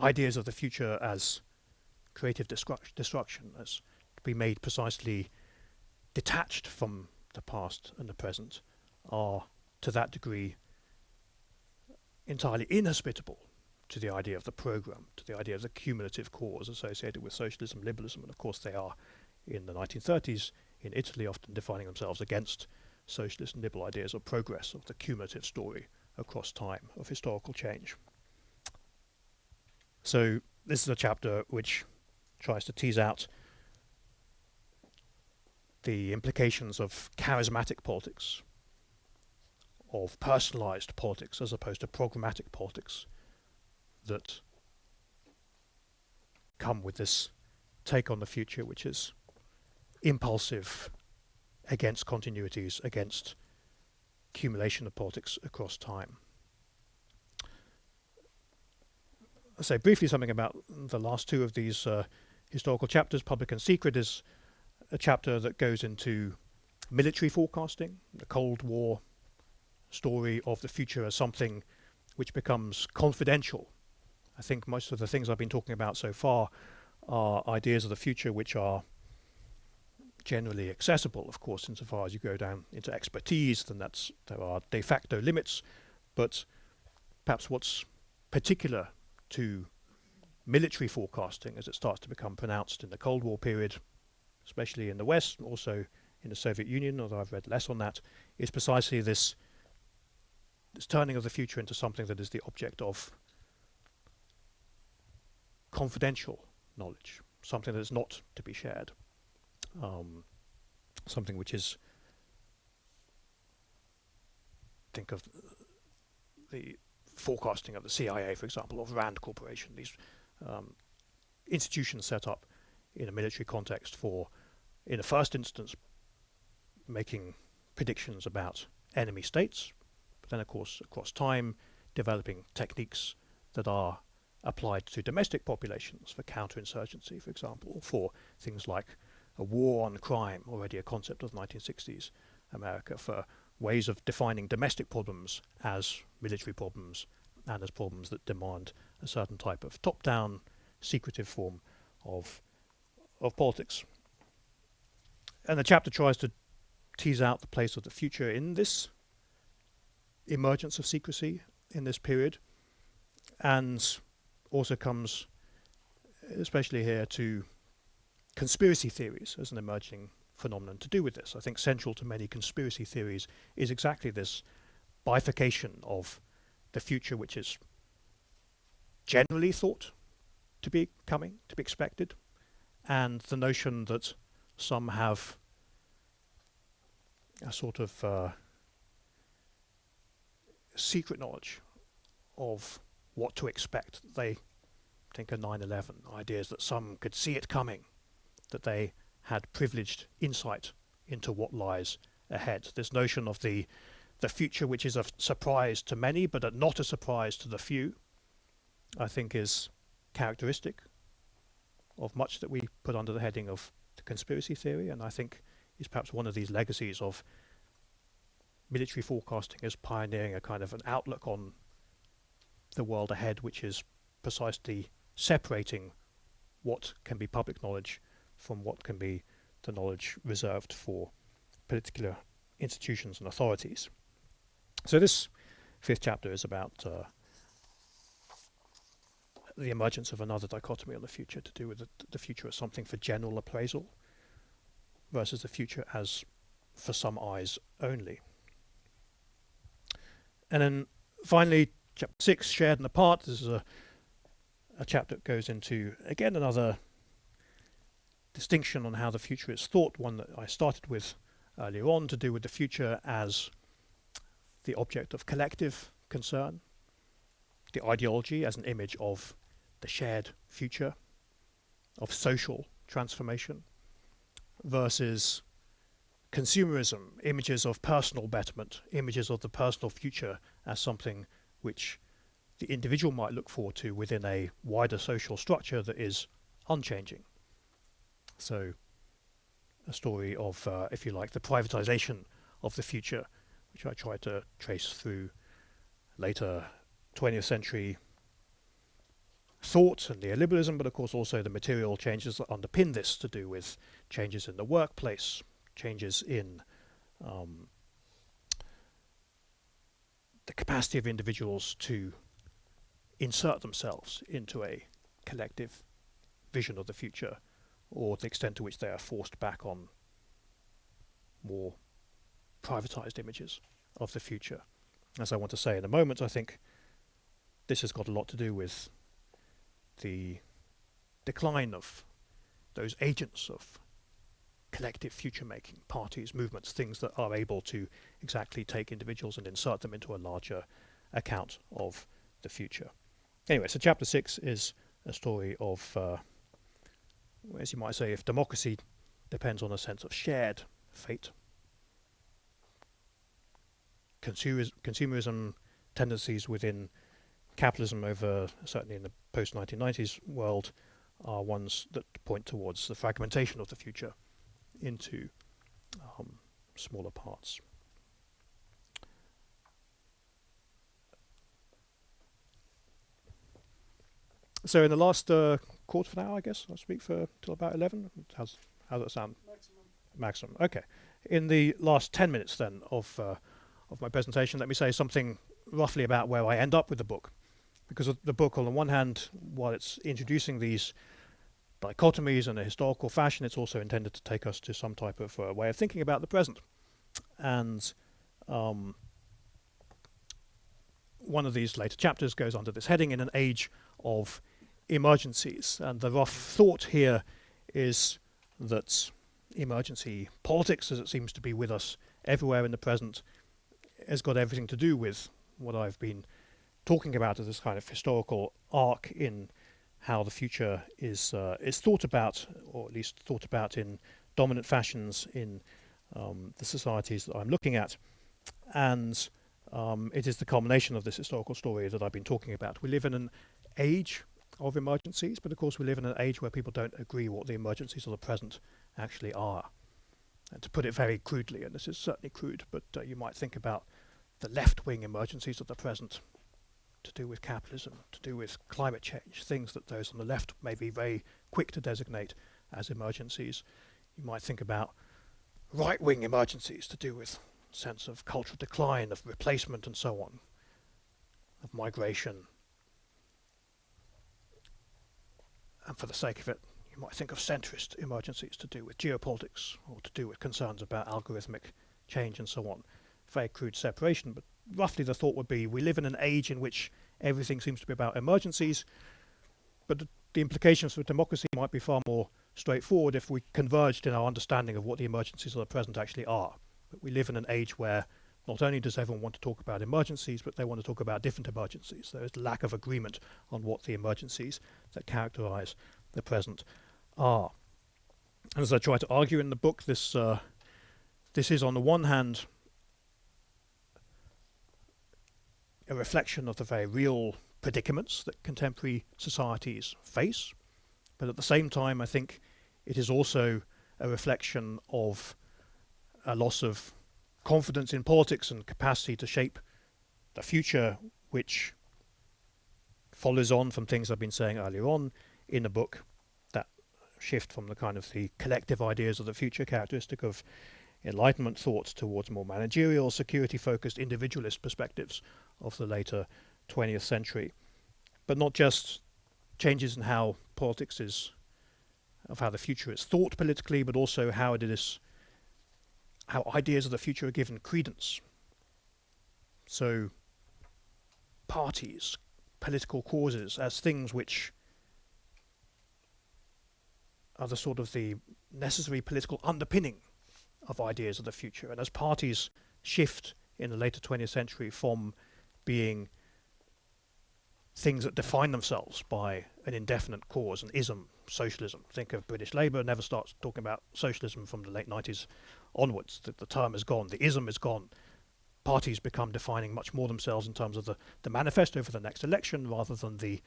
[SPEAKER 2] Ideas of the future as creative destruction, as to be made precisely detached from the past and the present, are to that degree entirely inhospitable to the idea of the program, to the idea of the cumulative cause associated with socialism, liberalism, and of course they are in the 1930s in Italy often defining themselves against socialist and liberal ideas of progress, of the cumulative story across time, of historical change. So this is a chapter which tries to tease out the implications of charismatic politics, of personalized politics as opposed to programmatic politics that come with this take on the future, which is impulsive, against continuities, against accumulation of politics across time. I'll say briefly something about the last two of these historical chapters. Public and Secret is a chapter that goes into military forecasting, the Cold War story of the future as something which becomes confidential. I think most of the things I've been talking about so far are ideas of the future which are generally accessible, of course, insofar as you go down into expertise, then there are de facto limits, but perhaps what's particular to military forecasting as it starts to become pronounced in the Cold War period, especially in the West, and also in the Soviet Union, although I've read less on that, is precisely this turning of the future into something that is the object of confidential knowledge, something that is not to be shared, something which is, think of the forecasting of the CIA, for example, of Rand Corporation, these institutions set up in a military context for, in the first instance, making predictions about enemy states, but then of course across time developing techniques that are applied to domestic populations for counterinsurgency, for example, for things like a war on crime, already a concept of the 1960s America, for ways of defining domestic problems as military problems and as problems that demand a certain type of top-down, secretive form of politics. And the chapter tries to tease out the place of the future in this emergence of secrecy in this period, and also comes, especially here, to conspiracy theories as an emerging phenomenon to do with this. I think central to many conspiracy theories is exactly this bifurcation of the future which is generally thought to be coming, to be expected, and the notion that some have a sort of secret knowledge of what to expect. They think of 9/11, ideas that some could see it coming, that they had privileged insight into what lies ahead. This notion of the future which is a surprise to many but not a surprise to the few, I think is characteristic of much that we put under the heading of the conspiracy theory, and I think is perhaps one of these legacies of military forecasting as pioneering a kind of an outlook on the world ahead which is precisely separating what can be public knowledge from what can be the knowledge reserved for particular institutions and authorities. So this fifth chapter is about the emergence of another dichotomy on the future, to do with the future as something for general appraisal versus the future as for some eyes only. And then finally, chapter 6, Shared and Apart. This is a chapter that goes into, again, another distinction on how the future is thought, one that I started with earlier on, to do with the future as the object of collective concern, the ideology as an image of the shared future, of social transformation, versus consumerism, images of personal betterment, images of the personal future as something which the individual might look forward to within a wider social structure that is unchanging. So a story of, if you like, the privatization of the future, which I try to trace through later 20th century thought and neoliberalism, but of course also the material changes that underpin this, to do with changes in the workplace, changes in the capacity of individuals to insert themselves into a collective vision of the future, or the extent to which they are forced back on more privatized images of the future. As I want to say in a moment, I think this has got a lot to do with the decline of those agents of collective future making, parties, movements, things that are able to exactly take individuals and insert them into a larger account of the future. Anyway, so chapter 6 is a story of, as you might say, if democracy depends on a sense of shared fate, consumerism tendencies within capitalism over, certainly in the post-1990s world, are ones that point towards the fragmentation of the future into smaller parts. So in the last quarter of an hour, I guess, I'll speak for till about 11. How's that sound? Maximum. Okay. In the last 10 minutes then of my presentation, let me say something roughly about where I end up with the book. Because the book, on the one hand, while it's introducing these dichotomies in a historical fashion, it's also intended to take us to some type of way of thinking about the present. And one of these later chapters goes under this heading, in an age of emergencies. And the rough thought here is that emergency politics, as it seems to be with us everywhere in the present, has got everything to do with what I've been talking about as this kind of historical arc in how the future is thought about, or at least thought about in dominant fashions in the societies that I'm looking at. And it is the culmination of this historical story that I've been talking about. We live in an age of emergencies, but of course we live in an age where people don't agree what the emergencies of the present actually are. And to put it very crudely, and this is certainly crude, but you might think about the left-wing emergencies of the present, to do with capitalism, to do with climate change, things that those on the left may be very quick to designate as emergencies. You might think about right-wing emergencies to do with sense of cultural decline, of replacement and so on, of migration. And for the sake of it, you might think of centrist emergencies to do with geopolitics, or to do with concerns about algorithmic change and so on. Very crude separation, but roughly the thought would be we live in an age in which everything seems to be about emergencies, but the implications for democracy might be far more straightforward if we converged in our understanding of what the emergencies of the present actually are. But we live in an age where not only does everyone want to talk about emergencies, but they want to talk about different emergencies. There is lack of agreement on what the emergencies that characterize the present are. And as I try to argue in the book, this is on the one hand a reflection of the very real predicaments that contemporary societies face, but at the same time I think it is also a reflection of a loss of confidence in politics and capacity to shape the future, which follows on from things I've been saying earlier on in the book, that shift from the kind of the collective ideas of the future characteristic of Enlightenment thought towards more managerial, security-focused, individualist perspectives of the later 20th century. But not just changes in how politics is, of how the future is thought politically, but also how it is, how ideas of the future are given credence. So parties, political causes, as things which are the sort of the necessary political underpinning of ideas of the future. And as parties shift in the later 20th century from being things that define themselves by an indefinite cause, an ism, socialism. Think of British Labour, never starts talking about socialism from the late 90s onwards. The term is gone, the ism is gone. Parties become defining much more themselves in terms of the manifesto for the next election, rather than the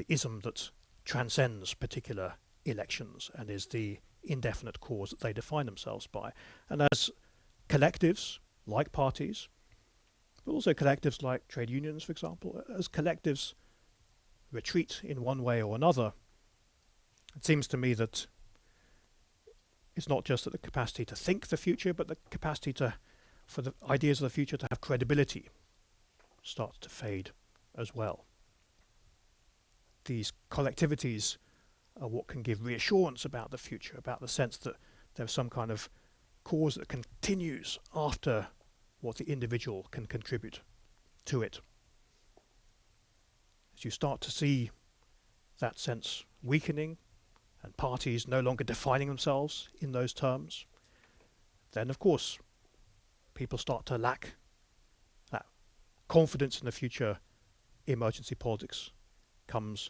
[SPEAKER 2] ism that transcends particular elections and is the indefinite cause that they define themselves by. And as collectives, like parties, but also collectives like trade unions, for example. As collectives retreat in one way or another, it seems to me that it's not just that the capacity to think the future, but the capacity for the ideas of the future to have credibility starts to fade as well. These collectivities are what can give reassurance about the future, about the sense that there's some kind of cause that continues after what the individual can contribute to it. As you start to see that sense weakening and parties no longer defining themselves in those terms, then of course people start to lack that confidence in the future. Emergency politics comes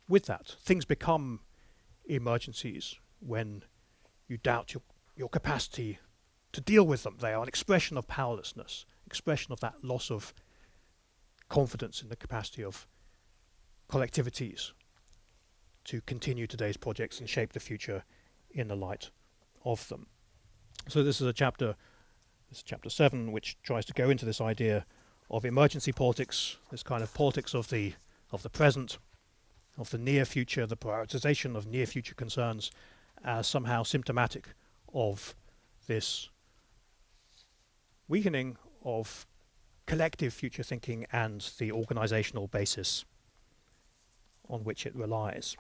[SPEAKER 2] with that. Things become emergencies when you doubt your capacity to deal with them. They are an expression of powerlessness, expression of that loss of confidence in the capacity of collectivities to continue today's projects and shape the future in the light of them. So this is chapter 7, which tries to go into this idea of emergency politics, this kind of politics of the present, of the near future, the prioritization of near future concerns as somehow symptomatic of this weakening of collective future thinking and the organizational basis on which it relies.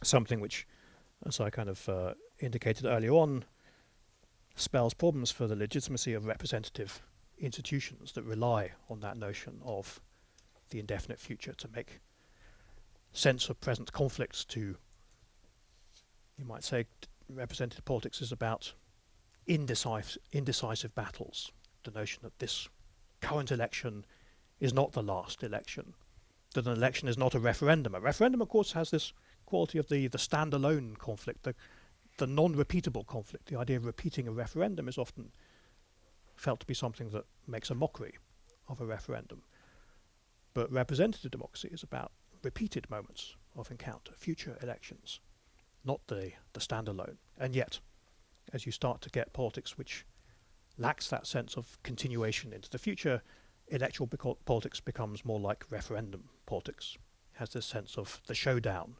[SPEAKER 2] Something which, as I kind of indicated earlier on, spells problems for the legitimacy of representative institutions that rely on that notion of the indefinite future to make sense of present conflicts. To, you might say, representative politics is about indecisive battles. The notion that this current election is not the last election, that an election is not a referendum. A referendum, of course, has this quality of the standalone conflict, the non-repeatable conflict. The idea of repeating a referendum is often felt to be something that makes a mockery of a referendum. But representative democracy is about repeated moments of encounter, future elections, not the standalone. And yet, as you start to get politics which lacks that sense of continuation into the future, electoral politics becomes more like referendum politics. It has this sense of the showdown.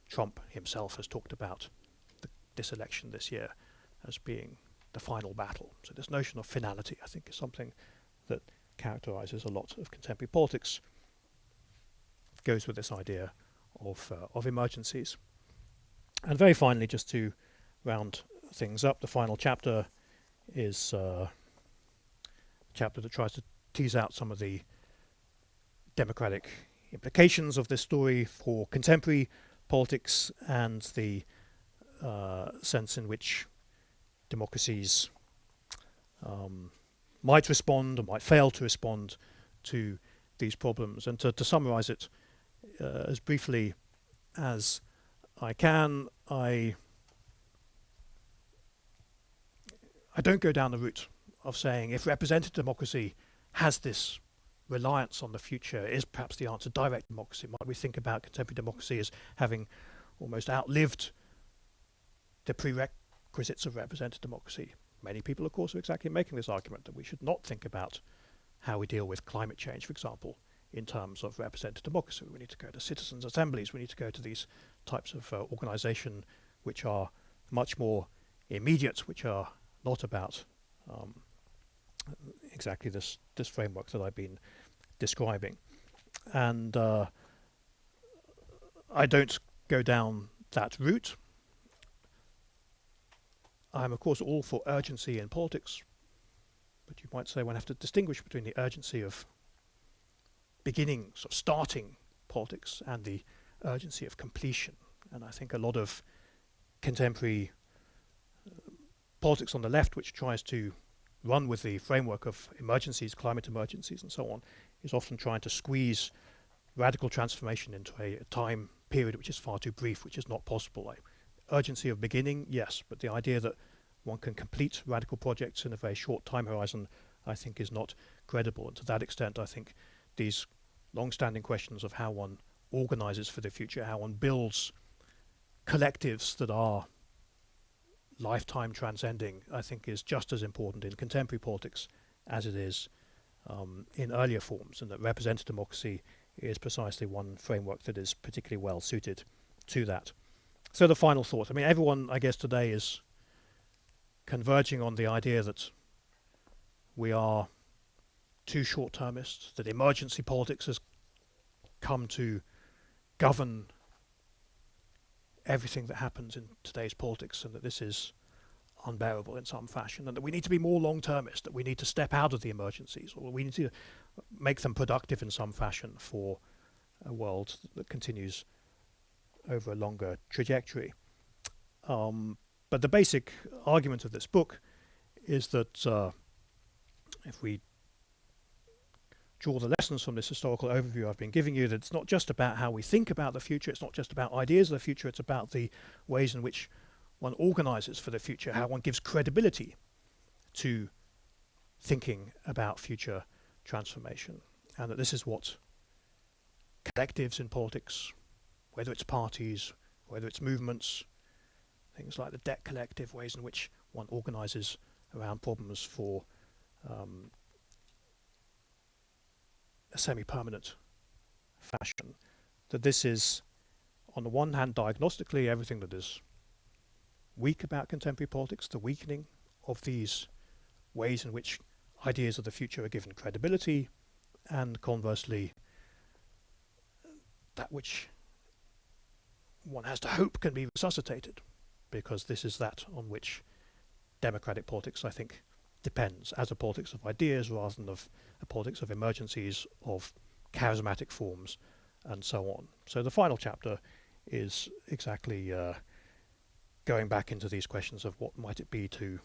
[SPEAKER 2] Trump himself has talked about this election this year as being the final battle. So this notion of finality, I think, is something that characterizes a lot of contemporary politics. It goes with this idea of emergencies. And very finally, just to round things up, the final chapter is a chapter that tries to tease out some of the democratic implications of this story for contemporary politics and the sense in which democracies might respond or might fail to respond to these problems. And to summarize it as briefly as I can, I don't go down the route of saying if representative democracy has this reliance on the future, is perhaps the answer direct democracy? Might we think about contemporary democracy as having almost outlived the prerequisites of representative democracy? Many people, of course, are exactly making this argument that we should not think about how we deal with climate change, for example, in terms of representative democracy. We need to go to citizens' assemblies. We need to go to these types of organisation which are much more immediate, which are not about exactly this framework that I've been describing. And I don't go down that route. I'm, of course, all for urgency in politics, but you might say one have to distinguish between the urgency of beginning, sort of starting politics, and the urgency of completion. And I think a lot of contemporary politics on the left, which tries to run with the framework of emergencies, climate emergencies and so on, is often trying to squeeze radical transformation into a time period which is far too brief, which is not possible. Urgency of beginning, yes, but the idea that one can complete radical projects in a very short time horizon, I think, is not credible. And to that extent, I think these long-standing questions of how one organizes for the future, how one builds collectives that are lifetime transcending, I think is just as important in contemporary politics as it is in earlier forms, and that representative democracy is precisely one framework that is particularly well suited to that. So the final thought, I mean, everyone, I guess, today is converging on the idea that we are too short-termist, that emergency politics has come to govern everything that happens in today's politics, and that this is unbearable in some fashion, and that we need to be more long-termist, that we need to step out of the emergencies, or we need to make them productive in some fashion for a world that continues over a longer trajectory. But the basic argument of this book is that if we draw the lessons from this historical overview I've been giving you, that it's not just about how we think about the future, it's not just about ideas of the future, it's about the ways in which one organizes for the future, how one gives credibility to thinking about future transformation, and that this is what collectives in politics, whether it's parties, whether it's movements, things like the debt collective, ways in which one organizes around problems for a semi-permanent fashion, that this is, on the one hand, diagnostically everything that is weak about contemporary politics, the weakening of these ways in which ideas of the future are given credibility, and conversely, that which one has to hope can be resuscitated, because this is that on which democratic politics, I think, depends, as a politics of ideas rather than of a politics of emergencies, of charismatic forms, and so on. So the final chapter is exactly going back into these questions of what might it be to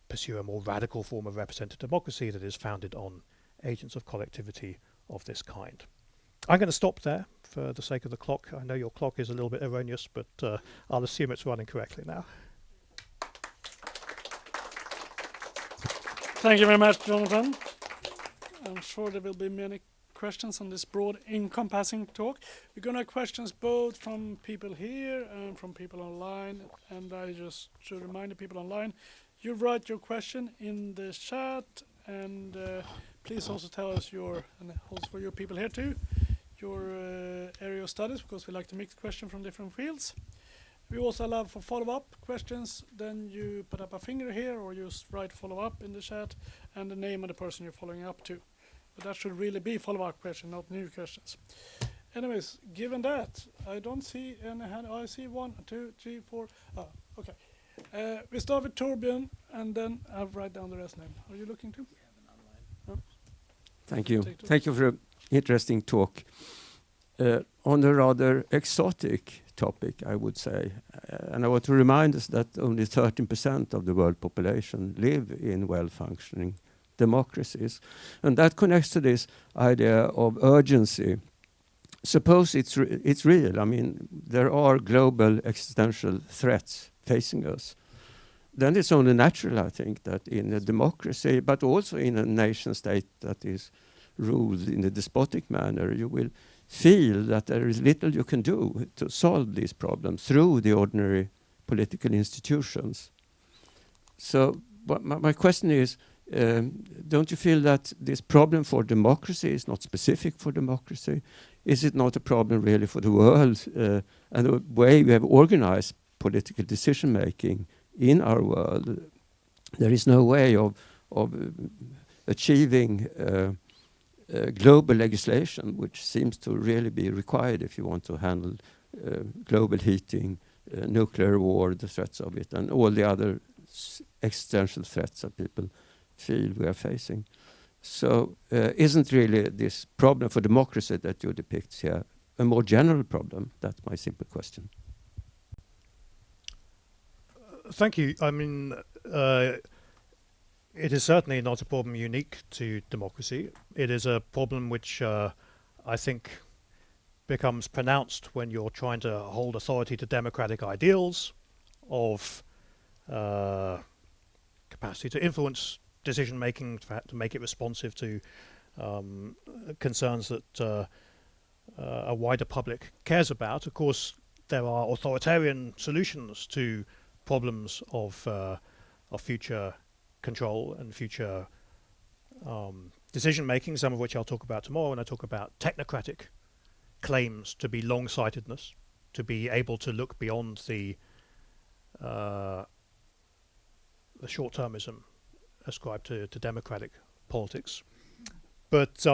[SPEAKER 2] pursue a more radical form of representative democracy that is founded on agents of collectivity of this kind. I'm going to stop there for the sake of the clock. I know your clock is a little bit erroneous, but I'll assume it's running correctly now.
[SPEAKER 1] Thank you very much, Jonathan. I'm sure there will be many questions on this broad, encompassing talk. We're going to have questions both from people here and from people online. And I just should remind the people online, you write your question in the chat, and please also tell us your, and also for your people here too, your area of studies, because we like to mix questions from different fields. We also allow for follow-up questions. Then you put up a finger here, or you write follow-up in the chat, and the name of the person you're following up to. But that should really be follow-up questions, not new questions. Anyways, given that, I don't see any hand. Oh, I see 1, 2, 3, 4. Oh, okay. We start with Torbjörn, and then I'll write down the rest name. Are you looking to? No?
[SPEAKER 3] Thank you. Thank you for an interesting talk. On a rather exotic topic, I would say. And I want to remind us that only 13% of the world population live in well-functioning democracies. And that connects to this idea of urgency. Suppose it's real. I mean, there are global existential threats facing us. Then it's only natural, I think, that in a democracy, but also in a nation state that is ruled in a despotic manner, you will feel that there is little you can do to solve these problems through the ordinary political institutions. So my question is, don't you feel that this problem for democracy is not specific for democracy? Is it not a problem really for the world and the way we have organized political decision-making in our world? There is no way of achieving global legislation, which seems to really be required if you want to handle global heating, nuclear war, the threats of it, and all the other existential threats that people feel we are facing. So isn't really this problem for democracy that you depict here a more general problem? That's my simple question.
[SPEAKER 2] Thank you. I mean, it is certainly not a problem unique to democracy. It is a problem which I think becomes pronounced when you're trying to hold authority to democratic ideals of capacity to influence decision making, to make it responsive to concerns that a wider public cares about. Of course, there are authoritarian solutions to problems of future control and future decision making, some of which I'll talk about tomorrow when I talk about technocratic claims to be long-sightedness, to be able to look beyond the short-termism ascribed to democratic politics. But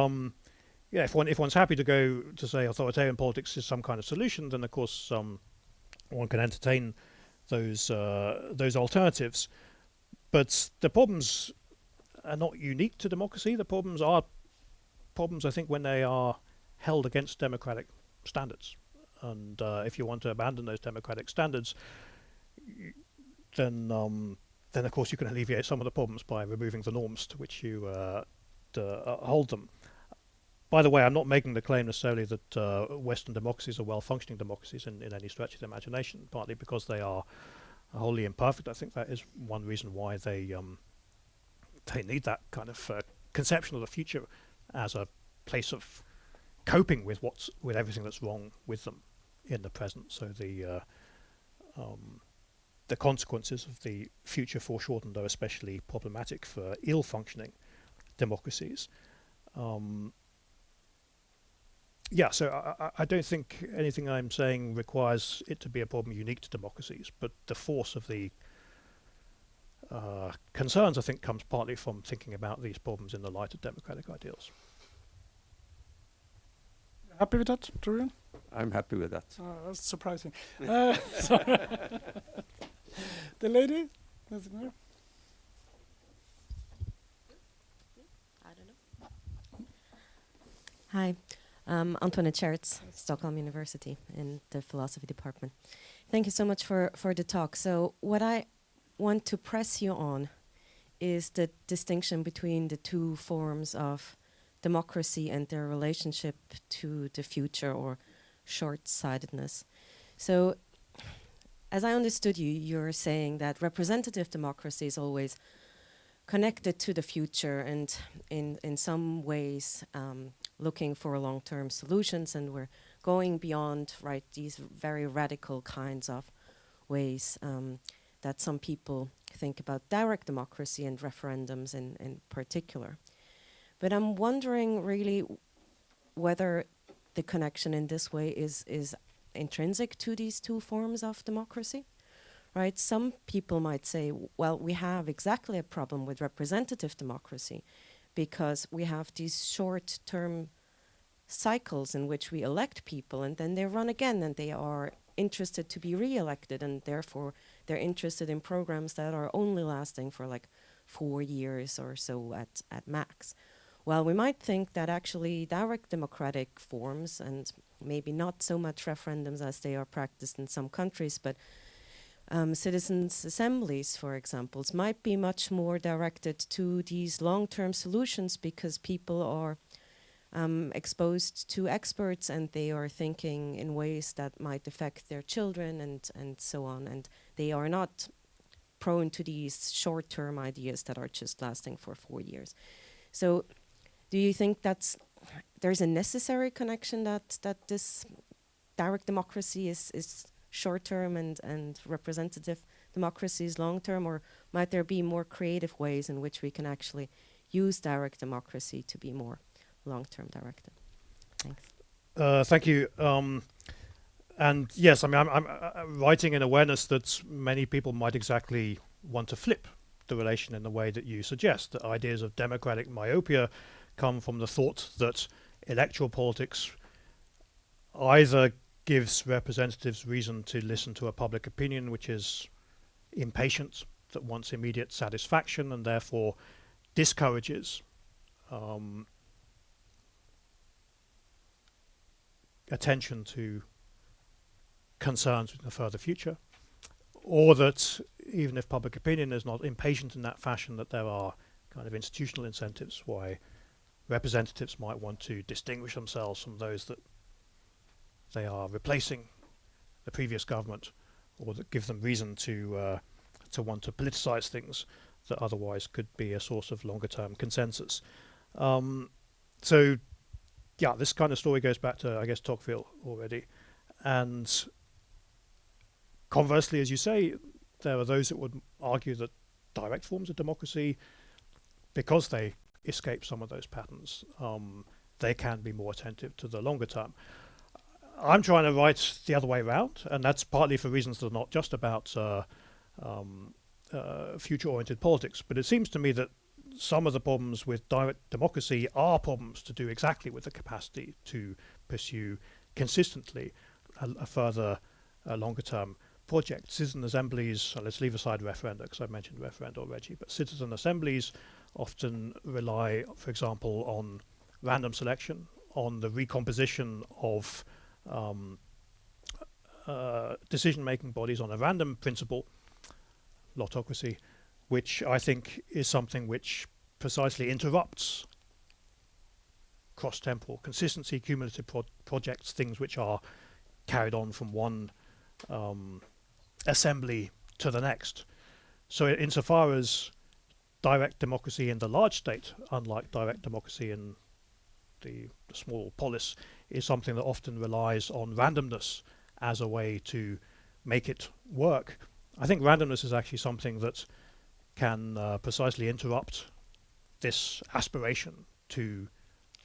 [SPEAKER 2] yeah, if one's happy to go to say authoritarian politics is some kind of solution, then of course one can entertain those alternatives. But the problems are not unique to democracy. The problems are problems, I think, when they are held against democratic standards. And if you want to abandon those democratic standards, then of course you can alleviate some of the problems by removing the norms to which you hold them. By the way, I'm not making the claim necessarily that Western democracies are well-functioning democracies in any stretch of the imagination, partly because they are wholly imperfect. I think that is one reason why they need that kind of conception of the future as a place of coping with everything that's wrong with them in the present. So the consequences of the future foreshortened are especially problematic for ill-functioning democracies. Yeah, so I don't think anything I'm saying requires it to be a problem unique to democracies, but the force of the concerns, I think, comes partly from thinking about these problems in the light of democratic ideals.
[SPEAKER 1] Happy with that, Torian?
[SPEAKER 3] I'm happy with that.
[SPEAKER 1] That's surprising. The lady? Does it know?
[SPEAKER 4] I don't know. Hi. Antoinette Schertz, Stockholm University in the philosophy department. Thank you so much for the talk. So what I want to press you on is the distinction between the two forms of democracy and their relationship to the future or short-sightedness. So as I understood you, you're saying that representative democracy is always connected to the future and in some ways looking for long-term solutions, and we're going beyond, right, these very radical kinds of ways that some people think about direct democracy and referendums in particular. But I'm wondering really whether the connection in this way is intrinsic to these two forms of democracy. Right? Some people might say, well, we have exactly a problem with representative democracy because we have these short-term cycles in which we elect people and then they run again and they are interested to be re-elected, and therefore they're interested in programs that are only lasting for like 4 years or so at max. Well, we might think that actually direct democratic forms, and maybe not so much referendums as they are practiced in some countries, but citizens' assemblies, for example, might be much more directed to these long-term solutions because people are exposed to experts and they are thinking in ways that might affect their children and so on. And they are not prone to these short-term ideas that are just lasting for 4 years. So do you think there's a necessary connection that this direct democracy is short-term and representative democracy is long-term, or might there be more creative ways in which we can actually use direct democracy to be more long-term directed? Thanks.
[SPEAKER 2] Thank you. And yes, I mean, I'm writing in awareness that many people might exactly want to flip the relation in the way that you suggest, that ideas of democratic myopia come from the thought that electoral politics either gives representatives reason to listen to a public opinion which is impatient, that wants immediate satisfaction, and therefore discourages attention to concerns in the further future, or that even if public opinion is not impatient in that fashion, that there are kind of institutional incentives why representatives might want to distinguish themselves from those that they are replacing, the previous government, or that give them reason to want to politicize things that otherwise could be a source of longer-term consensus. So, yeah, this kind of story goes back to, I guess, Tocqueville already. And conversely, as you say, there are those that would argue that direct forms of democracy, because they escape some of those patterns, they can be more attentive to the longer term. I'm trying to write the other way around, and that's partly for reasons that are not just about future-oriented politics, but it seems to me that some of the problems with direct democracy are problems to do exactly with the capacity to pursue consistently a further longer-term project. Citizen assemblies, let's leave aside referenda because I've mentioned referenda already, but citizen assemblies often rely, for example, on random selection, on the recomposition of decision-making bodies on a random principle, lotocracy, which I think is something which precisely interrupts cross-temporal consistency, cumulative projects, things which are carried on from one assembly to the next. So insofar as direct democracy in the large state, unlike direct democracy in the small polis, is something that often relies on randomness as a way to make it work, I think randomness is actually something that can precisely interrupt this aspiration to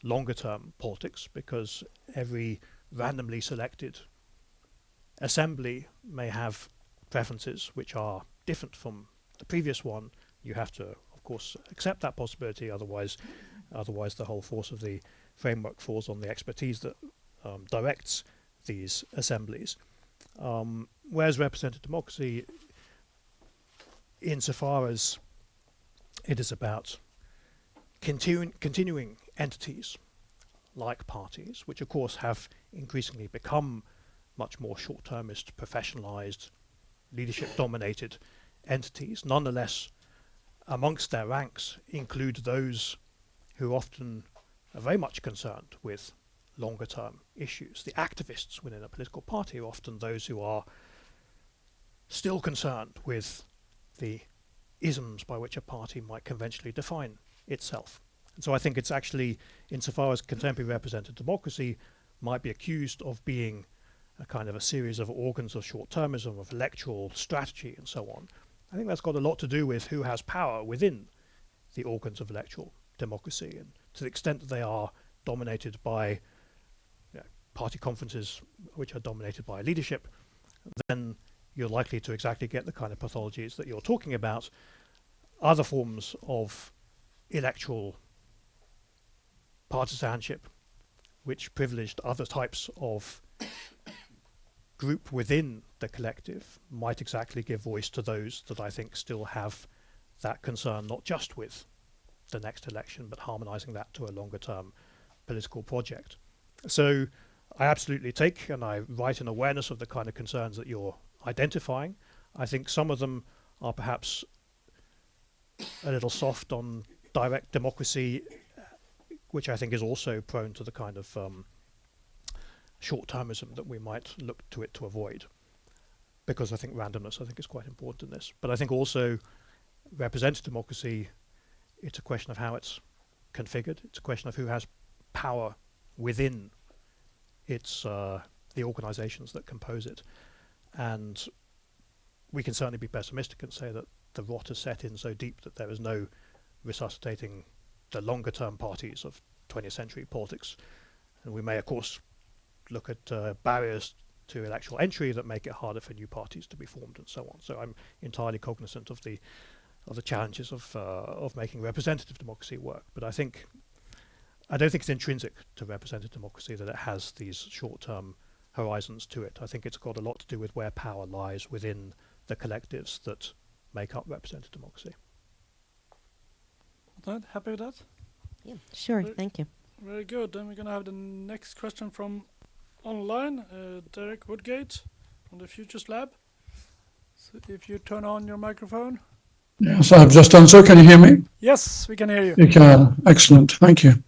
[SPEAKER 2] longer term politics, because every randomly selected assembly may have preferences which are different from the previous one. You have to, of course, accept that possibility, otherwise the whole force of the framework falls on the expertise that directs these assemblies. Whereas representative democracy, insofar as it is about continuing entities like parties, which of course have increasingly become much more short-termist, professionalized, leadership-dominated entities, nonetheless amongst their ranks include those who often are very much concerned with longer-term issues. The activists within a political party are often those who are still concerned with the isms by which a party might conventionally define itself. And so I think it's actually, insofar as contemporary representative democracy might be accused of being a kind of a series of organs of short-termism, of electoral strategy and so on, I think that's got a lot to do with who has power within the organs of electoral democracy, and to the extent that they are dominated by party conferences which are dominated by leadership, then you're likely to exactly get the kind of pathologies that you're talking about. Other forms of electoral partisanship, which privileged other types of group within the collective, might exactly give voice to those that I think still have that concern, not just with the next election, but harmonizing that to a longer term political project. So I absolutely take and I write in awareness of the kind of concerns that you're identifying. I think some of them are perhaps a little soft on direct democracy, which I think is also prone to the kind of short-termism that we might look to it to avoid, because I think randomness is quite important in this. But I think also representative democracy, it's a question of how it's configured. It's a question of who has power within its the organizations that compose it. And we can certainly be pessimistic and say that the rot is set in so deep that there is no resuscitating the longer term parties of 20th century politics. And we may, of course, look at barriers to electoral entry that make it harder for new parties to be formed and so on. So I'm entirely cognizant of the challenges of making representative democracy work. But I don't think it's intrinsic to representative democracy that it has these short-term horizons to it. I think it's got a lot to do with where power lies within the collectives that make up representative democracy.
[SPEAKER 1] Happy with that?
[SPEAKER 4] Yeah, sure. Thank you.
[SPEAKER 1] Very good. Then we're going to have the next question from online, Derek Woodgate from the Futures Lab. So if you turn on your microphone.
[SPEAKER 5] Yes, I've just done so. Can you hear me?
[SPEAKER 1] Yes, we can hear you.
[SPEAKER 5] You can. Excellent. Thank you.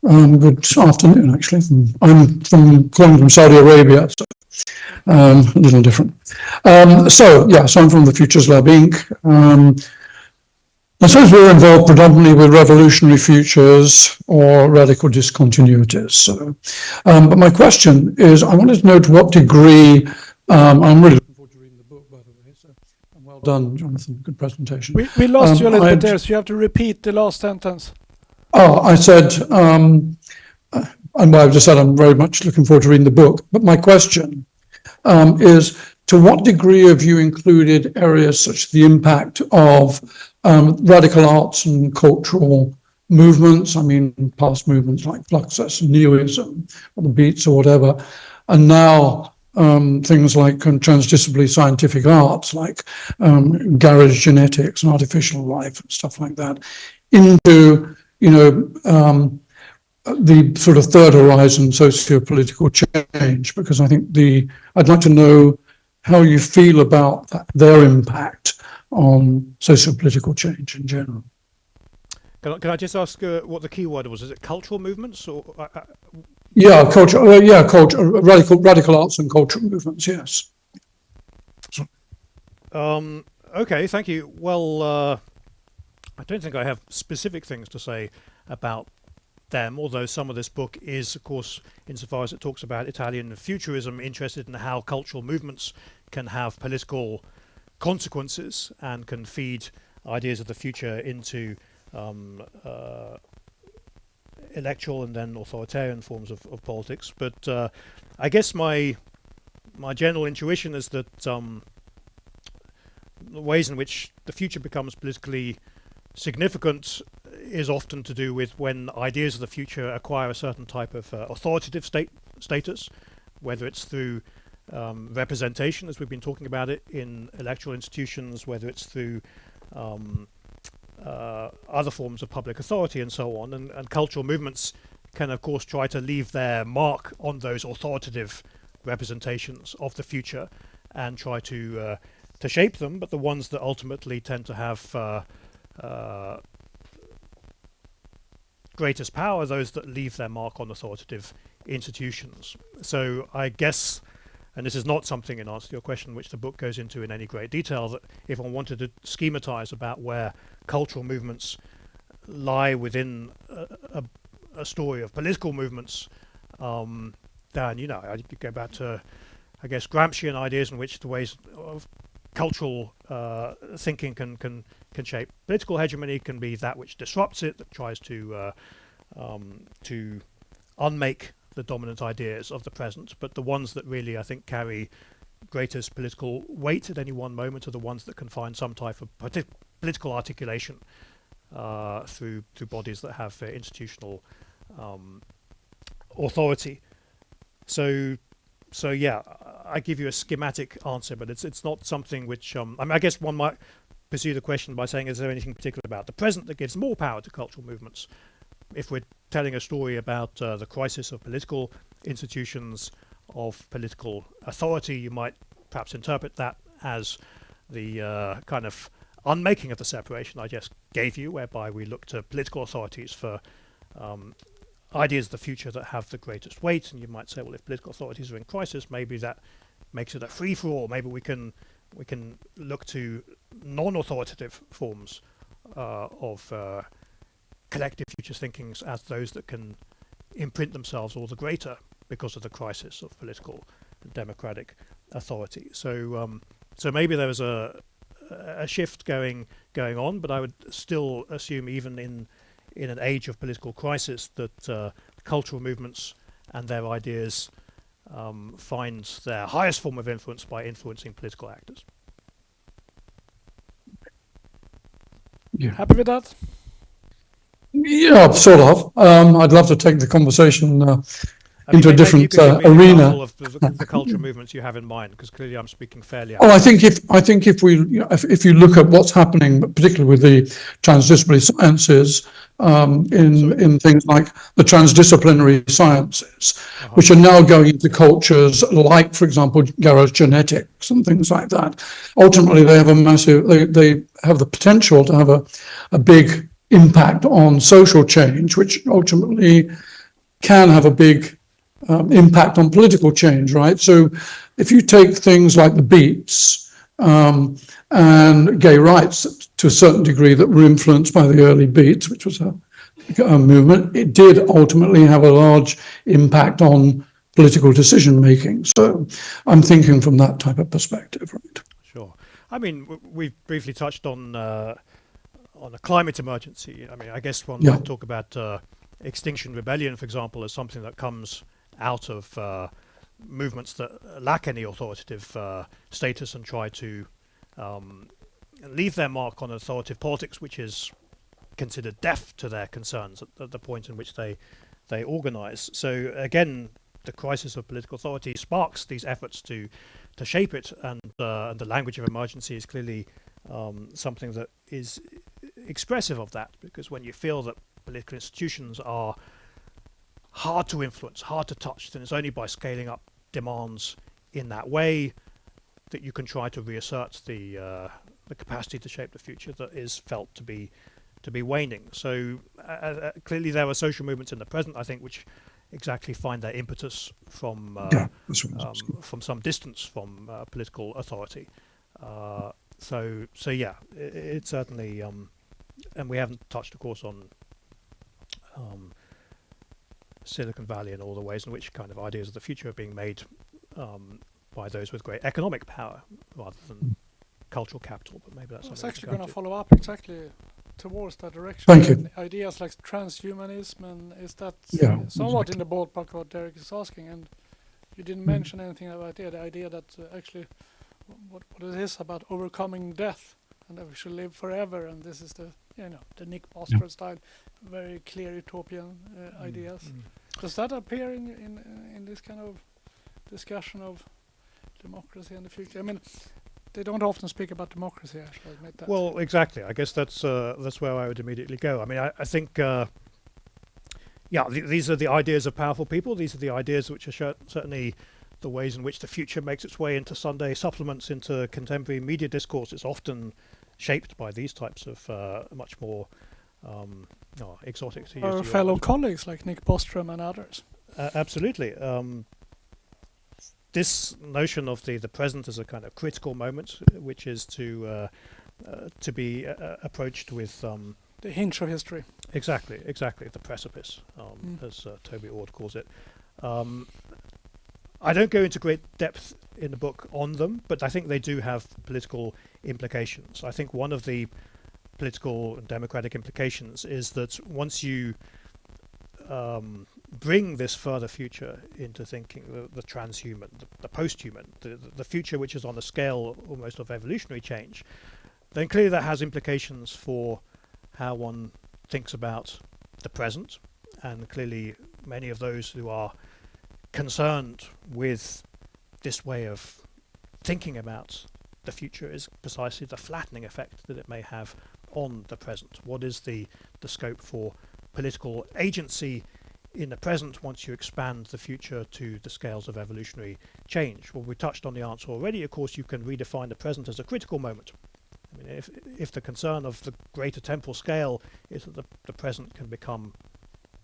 [SPEAKER 5] Good afternoon, actually. I'm calling from Saudi Arabia, so a little different. So I'm from the Futures Lab Inc. I suppose we're involved predominantly with revolutionary futures or radical discontinuities. So, but my question is, I wanted to know to what degree, I'm really looking forward to reading the book, by the way, so I'm well done, Jonathan. Good presentation.
[SPEAKER 1] We lost you a little bit
[SPEAKER 5] I'd-
[SPEAKER 1] there, so you have to repeat the last sentence.
[SPEAKER 5] Oh, I said, and I've just said I'm very much looking forward to reading the book. But my question is, to what degree have you included areas such as the impact of radical arts and cultural movements? I mean, past movements like Fluxus and Neoism, or the Beats or whatever, and now things like transdisciplinary scientific arts, like garage genetics and artificial life and stuff like that, into the sort of third horizon socio-political change, because I think I'd like to know how you feel about their impact on socio-political change in general.
[SPEAKER 2] Can I just ask what the key word was? Is it cultural movements or?
[SPEAKER 5] Yeah, culture. Culture, radical arts and cultural movements. Yes.
[SPEAKER 2] Okay, thank you. Well, I don't think I have specific things to say about them, although some of this book is, of course, insofar as it talks about Italian futurism, interested in how cultural movements can have political consequences and can feed ideas of the future into electoral and then authoritarian forms of politics. But I guess my general intuition is that the ways in which the future becomes politically significant is often to do with when ideas of the future acquire a certain type of authoritative status, whether it's through representation, as we've been talking about it in electoral institutions, whether it's through other forms of public authority and so on. And cultural movements can, of course, try to leave their mark on those authoritative representations of the future and try to shape them. But the ones that ultimately tend to have greatest power are those that leave their mark on authoritative institutions. So I guess, and this is not something in answer to your question which the book goes into in any great detail, that if one wanted to schematize about where cultural movements lie within a story of political movements, then you go back to, I guess, Gramscian ideas in which the ways of cultural thinking can shape political hegemony, can be that which disrupts it, that tries to unmake the dominant ideas of the present. But the ones that really, I think, carry greatest political weight at any one moment are the ones that can find some type of political articulation through bodies that have institutional authority. So yeah, I give you a schematic answer, but it's not something which I guess one might pursue the question by saying, is there anything particular about the present that gives more power to cultural movements? If we're telling a story about the crisis of political institutions, of political authority, you might perhaps interpret that as the kind of unmaking of the separation I just gave you, whereby we look to political authorities for ideas of the future that have the greatest weight. And you might say, well, if political authorities are in crisis, maybe that makes it a free-for-all. Maybe we can look to non-authoritative forms of collective futures thinkings as those that can imprint themselves all the greater because of the crisis of political and democratic authority. So maybe there was a shift going on, but I would still assume, even in an age of political crisis, that cultural movements and their ideas find their highest form of influence by influencing political actors.
[SPEAKER 5] Yeah.
[SPEAKER 1] Happy with that?
[SPEAKER 5] Yeah, sort of. I'd love to take the conversation into a different arena.
[SPEAKER 2] Of the cultural movements you have in mind, because clearly I'm speaking fairly.
[SPEAKER 5] Oh, I think if you look at what's happening, particularly with the transdisciplinary sciences, in things like the transdisciplinary sciences, which are now going into cultures like, for example, garage genetics and things like that. Ultimately, they have they have the potential to have a big impact on social change, which ultimately can have a big impact on political change, right? So if you take things like the Beats and gay rights to a certain degree that were influenced by the early Beats, which was a movement, it did ultimately have a large impact on political decision making. So I'm thinking from that type of perspective, right?
[SPEAKER 2] Sure. I mean, we've briefly touched on a climate emergency. I mean, I guess one might talk about Extinction Rebellion, for example, as something that comes out of movements that lack any authoritative status and try to leave their mark on authoritative politics, which is considered deaf to their concerns at the point in which they organize. So again, the crisis of political authority sparks these efforts to shape it, and the language of emergency is clearly something that is expressive of that, because when you feel that political institutions are hard to influence, hard to touch, then it's only by scaling up demands in that way that you can try to reassert the capacity to shape the future that is felt to be waning. So clearly there are social movements in the present, I think, which exactly find their impetus from some distance from political authority. So yeah, it certainly, and we haven't touched, of course, on Silicon Valley and all the ways in which kind of ideas of the future are being made by those with great economic power rather than cultural capital. But maybe that's
[SPEAKER 1] I was
[SPEAKER 2] something
[SPEAKER 1] actually going to follow up exactly towards that direction.
[SPEAKER 5] Thank you.
[SPEAKER 1] And ideas like transhumanism, and is that
[SPEAKER 5] exactly.
[SPEAKER 1] somewhat in the ballpark of what Derek is asking? And you didn't mention anything about the idea that actually what it is about overcoming death, and that we should live forever, and this is the Nick Bostrom style, very clear utopian ideas. Does that appear in this kind of discussion of democracy and the future? I mean, they don't often speak about democracy, I should admit that.
[SPEAKER 2] Well, exactly. I guess that's where I would immediately go. I mean, I think, these are the ideas of powerful people. These are the ideas which are certainly the ways in which the future makes its way into Sunday supplements, into contemporary media discourse. It's often shaped by these types of much more exotic to use.
[SPEAKER 1] Our fellow colleagues like Nick Bostrom and others.
[SPEAKER 2] Absolutely. This notion of the present as a kind of critical moment, which is to be approached with
[SPEAKER 1] the hinge of history.
[SPEAKER 2] Exactly, the precipice, as Toby Ord calls it. I don't go into great depth in the book on them, but I think they do have political implications. I think one of the political and democratic implications is that once you bring this further future into thinking, the transhuman, the post-human, the future which is on a scale almost of evolutionary change, then clearly that has implications for how one thinks about the present. And clearly many of those who are concerned with this way of thinking about the future is precisely the flattening effect that it may have on the present. What is the scope for political agency in the present once you expand the future to the scales of evolutionary change? Well, we touched on the answer already. Of course, you can redefine the present as a critical moment. I mean, if the concern of the greater temporal scale is that the present can become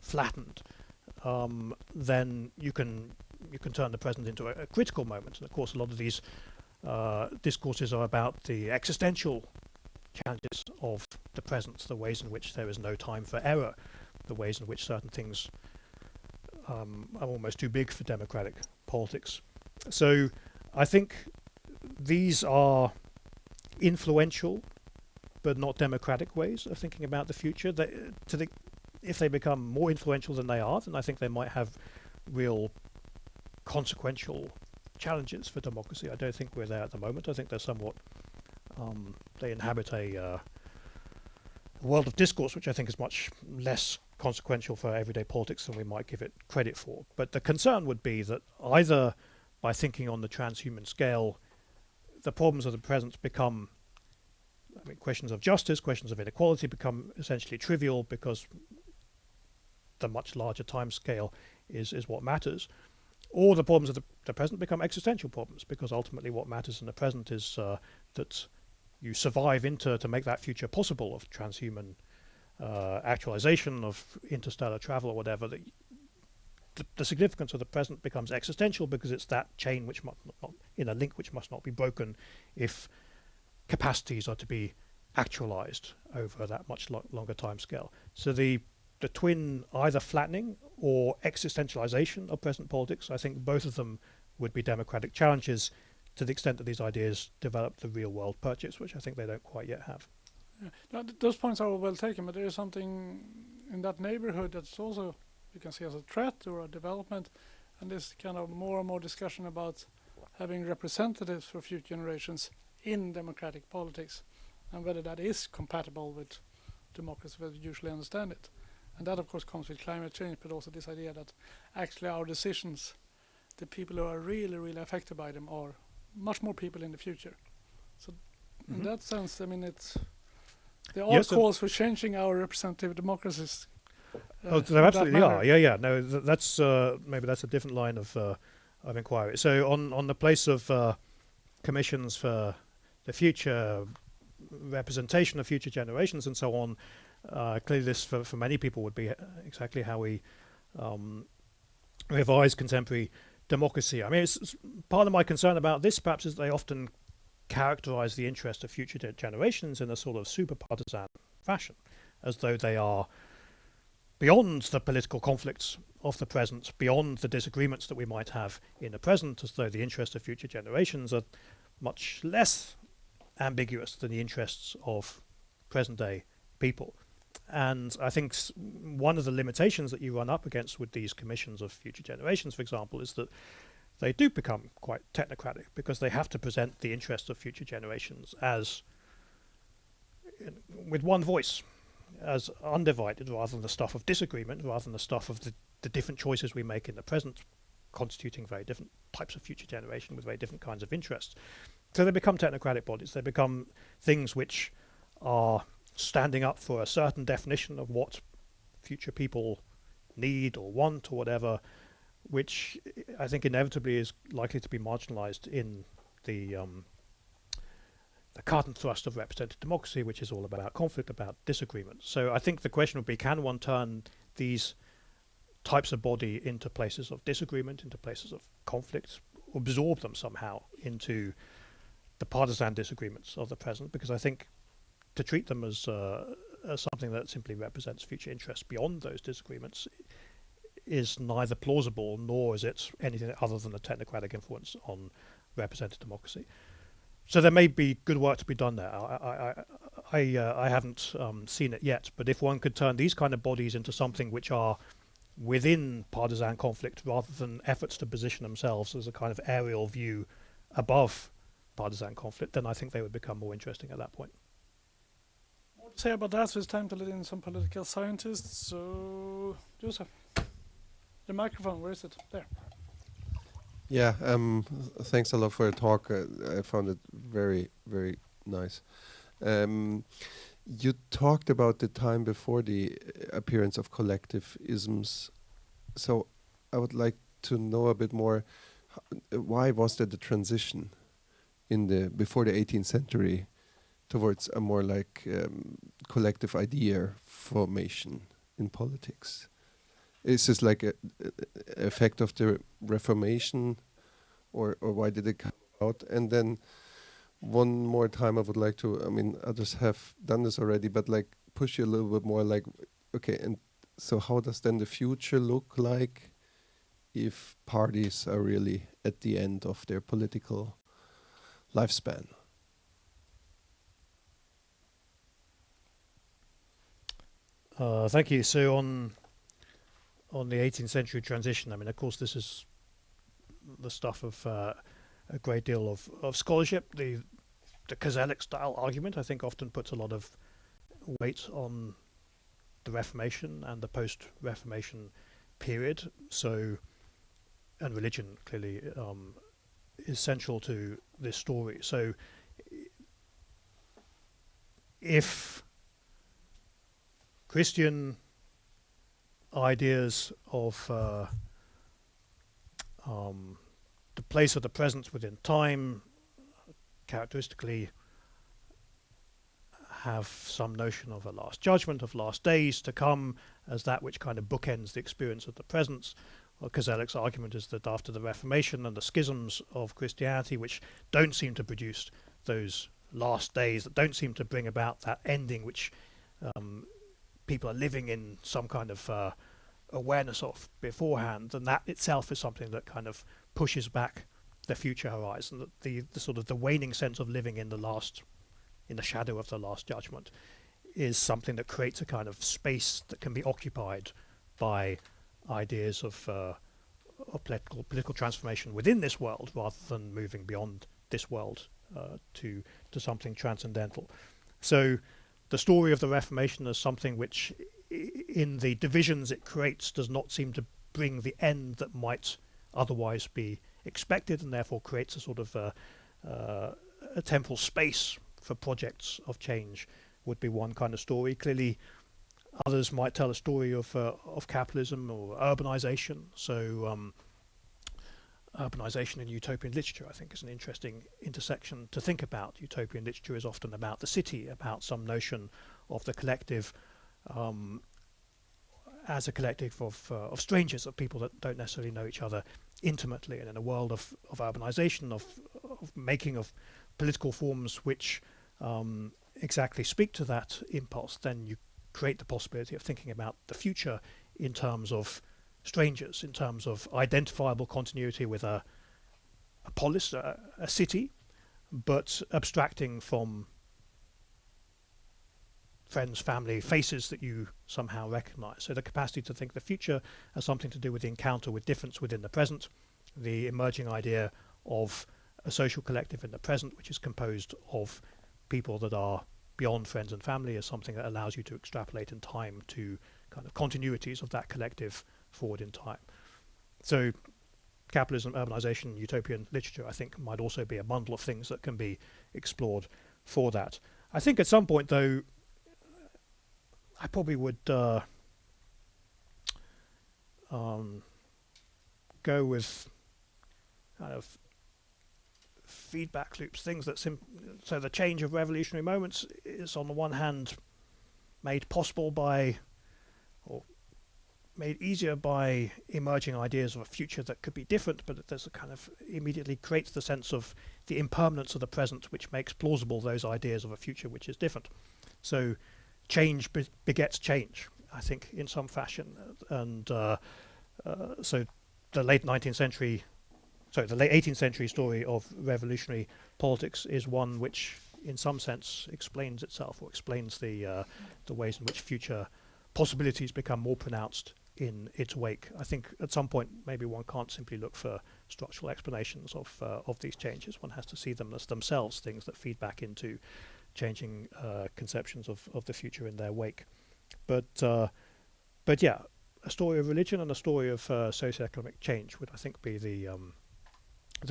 [SPEAKER 2] flattened, then you can turn the present into a critical moment. And of course, a lot of these discourses are about the existential challenges of the present, the ways in which there is no time for error, the ways in which certain things are almost too big for democratic politics. So I think these are influential but not democratic ways of thinking about the future. If they become more influential than they are, then I think they might have real consequential challenges for democracy. I don't think we're there at the moment. I think they're somewhat they inhabit a world of discourse which I think is much less consequential for everyday politics than we might give it credit for. But the concern would be that either by thinking on the transhuman scale, the problems of the present become, questions of justice, questions of inequality become essentially trivial because the much larger time scale is what matters. Or the problems of the present become existential problems, because ultimately what matters in the present is that you survive to make that future possible of transhuman actualization, of interstellar travel or whatever. The significance of the present becomes existential because it's that chain which must not, in a link which must not be broken if capacities are to be actualized over that much longer time scale. So the twin either flattening or existentialization of present politics, I think both of them would be democratic challenges to the extent that these ideas develop the real world purchase, which I think they don't quite yet have.
[SPEAKER 1] Yeah. Now, those points are all well taken, but there is something in that neighborhood that's also you can see as a threat or a development, and this kind of more and more discussion about having representatives for future generations in democratic politics, and whether that is compatible with democracy as we usually understand it. And that, of course, comes with climate change, but also this idea that actually our decisions, the people who are really, really affected by them, are much more people in the future. So in that sense, I mean, there are calls for changing our representative democracies.
[SPEAKER 2] There absolutely are. Yeah. No, that's maybe that's a different line of inquiry. So on the place of commissions for the future representation of future generations and so on, clearly this for many people would be exactly how we revise contemporary democracy. I mean, it's part of my concern about this perhaps is they often characterize the interest of future generations in a sort of super partisan fashion, as though they are beyond the political conflicts of the present, beyond the disagreements that we might have in the present, as though the interests of future generations are much less ambiguous than the interests of present day people. And I think one of the limitations that you run up against with these commissions of future generations, for example, is that they do become quite technocratic because they have to present the interests of future generations as with one voice, as undivided, rather than the stuff of disagreement, rather than the stuff of the different choices we make in the present, constituting very different types of future generation with very different kinds of interests. So they become technocratic bodies. They become things which are standing up for a certain definition of what future people need or want or whatever, which I think inevitably is likely to be marginalized in the cut and thrust of representative democracy, which is all about conflict, about disagreement. So I think the question would be, can one turn these types of body into places of disagreement, into places of conflict, absorb them somehow into the partisan disagreements of the present? Because I think to treat them as something that simply represents future interests beyond those disagreements is neither plausible nor is it anything other than a technocratic influence on representative democracy. So there may be good work to be done there. I haven't seen it yet, but if one could turn these kind of bodies into something which are within partisan conflict rather than efforts to position themselves as a kind of aerial view above partisan conflict, then I think they would become more interesting at that point.
[SPEAKER 1] More to say about that, so it's time to let in some political scientists. So, Joseph, the microphone, where is it? There.
[SPEAKER 6] Yeah, thanks a lot for your talk. I found it very, very nice. You talked about the time before the appearance of collective isms. So I would like to know a bit more, why was there the transition before the 18th century towards a more like collective idea formation in politics? Is this like a effect of the Reformation, or why did it come out? And then one more time I would like to, I mean, others have done this already, but like push you a little bit more, like, okay, and so how does then the future look like if parties are really at the end of their political lifespan?
[SPEAKER 2] Thank you. So on the 18th century transition, I mean, of course, this is the stuff of a great deal of scholarship. The Koselleck style argument, I think, often puts a lot of weight on the Reformation and the post-Reformation period. So, and religion clearly is central to this story. So, if Christian ideas of the place of the present within time characteristically have some notion of a last judgment, of last days to come as that which kind of bookends the experience of the present. Well, Koselleck's argument is that after the Reformation and the schisms of Christianity, which don't seem to produce those last days, that don't seem to bring about that ending which people are living in some kind of awareness of beforehand, and that itself is something that kind of pushes back the future horizon, that the sort of the waning sense of living in the shadow of the Last Judgment is something that creates a kind of space that can be occupied by ideas of political transformation within this world, rather than moving beyond this world to something transcendental. So the story of the Reformation as something which, in the divisions it creates, does not seem to bring the end that might otherwise be expected, and therefore creates a sort of a temporal space for projects of change, would be one kind of story. Clearly, others might tell a story of capitalism or urbanization. So urbanization in utopian literature, I think, is an interesting intersection to think about. Utopian literature is often about the city, about some notion of the collective as a collective of strangers, of people that don't necessarily know each other intimately. And in a world of urbanization, of making of political forms which exactly speak to that impulse, then you create the possibility of thinking about the future in terms of strangers, in terms of identifiable continuity with a polis, a city, but abstracting from friends, family, faces that you somehow recognize. So the capacity to think the future as something to do with the encounter with difference within the present, the emerging idea of a social collective in the present, which is composed of people that are beyond friends and family, is something that allows you to extrapolate in time to kind of continuities of that collective forward in time. So capitalism, urbanization, utopian literature, I think, might also be a bundle of things that can be explored for that. I think at some point, though, I probably would go with kind of feedback loops, things that so the change of revolutionary moments is on the one hand made possible by, or made easier by, emerging ideas of a future that could be different, but there's a kind of immediately creates the sense of the impermanence of the present, which makes plausible those ideas of a future which is different. So change begets change, I think, in some fashion. And so the late 18th century story of revolutionary politics is one which, in some sense, explains itself, or explains the ways in which future possibilities become more pronounced in its wake. I think at some point maybe one can't simply look for structural explanations of these changes. One has to see them as themselves things that feed back into changing conceptions of the future in their wake. But yeah, a story of religion and a story of socioeconomic change would, I think, be the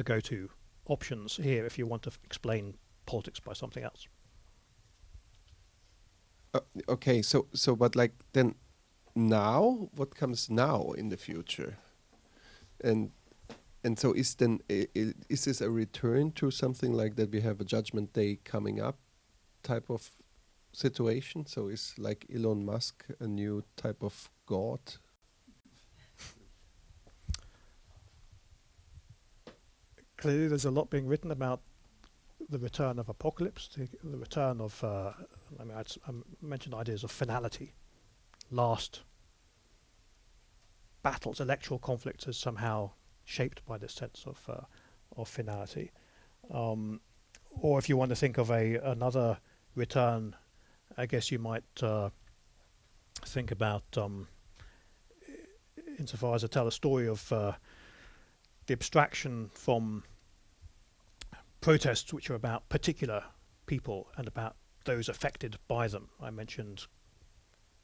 [SPEAKER 2] go-to options here if you want to explain politics by something else.
[SPEAKER 6] Okay, so but like then now, what comes now in the future? And so is this a return to something like that? We have a Judgment Day coming up type of situation. So is like Elon Musk a new type of god?
[SPEAKER 2] Clearly, there's a lot being written about the return of apocalypse, the return of, I mentioned ideas of finality, last battles, electoral conflicts as somehow shaped by this sense of finality. Or if you want to think of another return, I guess you might think about, insofar as to tell a story of the abstraction from protests which are about particular people and about those affected by them. I mentioned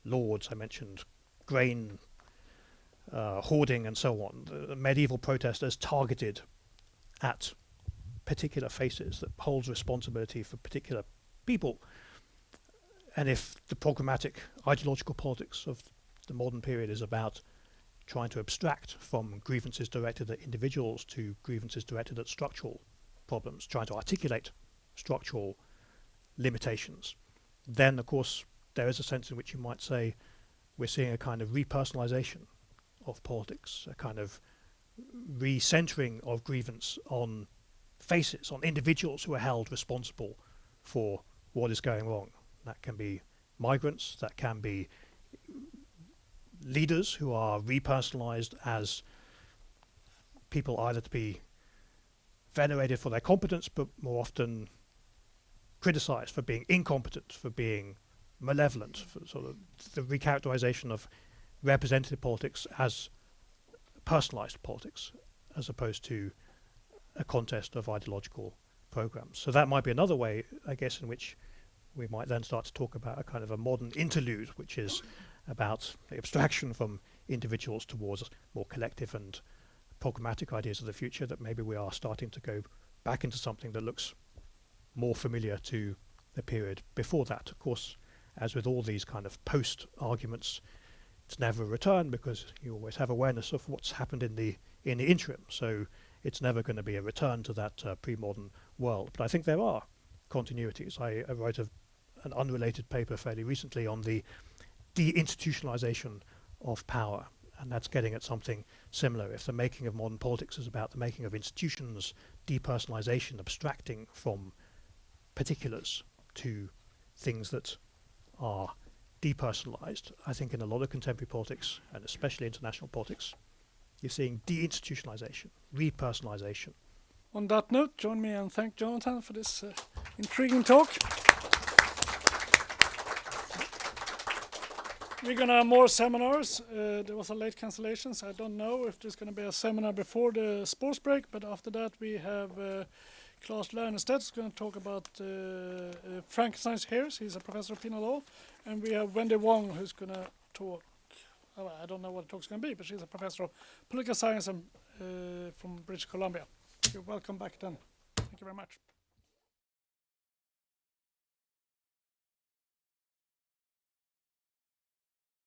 [SPEAKER 2] lords, I mentioned grain hoarding and so on. The medieval protest as targeted at particular faces that holds responsibility for particular people. And if the programmatic ideological politics of the modern period is about trying to abstract from grievances directed at individuals to grievances directed at structural problems, trying to articulate structural limitations, then of course there is a sense in which you might say we're seeing a kind of repersonalization of politics, a kind of recentering of grievance on faces, on individuals who are held responsible for what is going wrong. That can be migrants, that can be leaders who are repersonalized as people either to be venerated for their competence, but more often criticized for being incompetent, for being malevolent, for sort of the recharacterization of representative politics as personalized politics, as opposed to a contest of ideological programs. So that might be another way, I guess, in which we might then start to talk about a kind of a modern interlude, which is about the abstraction from individuals towards more collective and programmatic ideas of the future, that maybe we are starting to go back into something that looks more familiar to the period before that. Of course, as with all these kind of post arguments, it's never a return, because you always have awareness of what's happened in the interim. So it's never going to be a return to that pre-modern world. But I think there are continuities. I wrote an unrelated paper fairly recently on the deinstitutionalization of power, and that's getting at something similar. If the making of modern politics is about the making of institutions, depersonalization, abstracting from particulars to things that are depersonalized, I think in a lot of contemporary politics, and especially international politics, you're seeing deinstitutionalization, repersonalization.
[SPEAKER 1] On that note, join me and thank Jonathan for this intriguing talk. We're going to have more seminars. There was a late cancellation, so I don't know if there's going to be a seminar before the sports break, but after that we have Claes Lernestedt who's going to talk about Frankenstein's hairs. He's a professor of penal law. And we have Wendy Wong who's going to talk, I don't know what the talk's going to be, but she's a professor of political science from British Columbia. You're welcome back then. Thank you very much.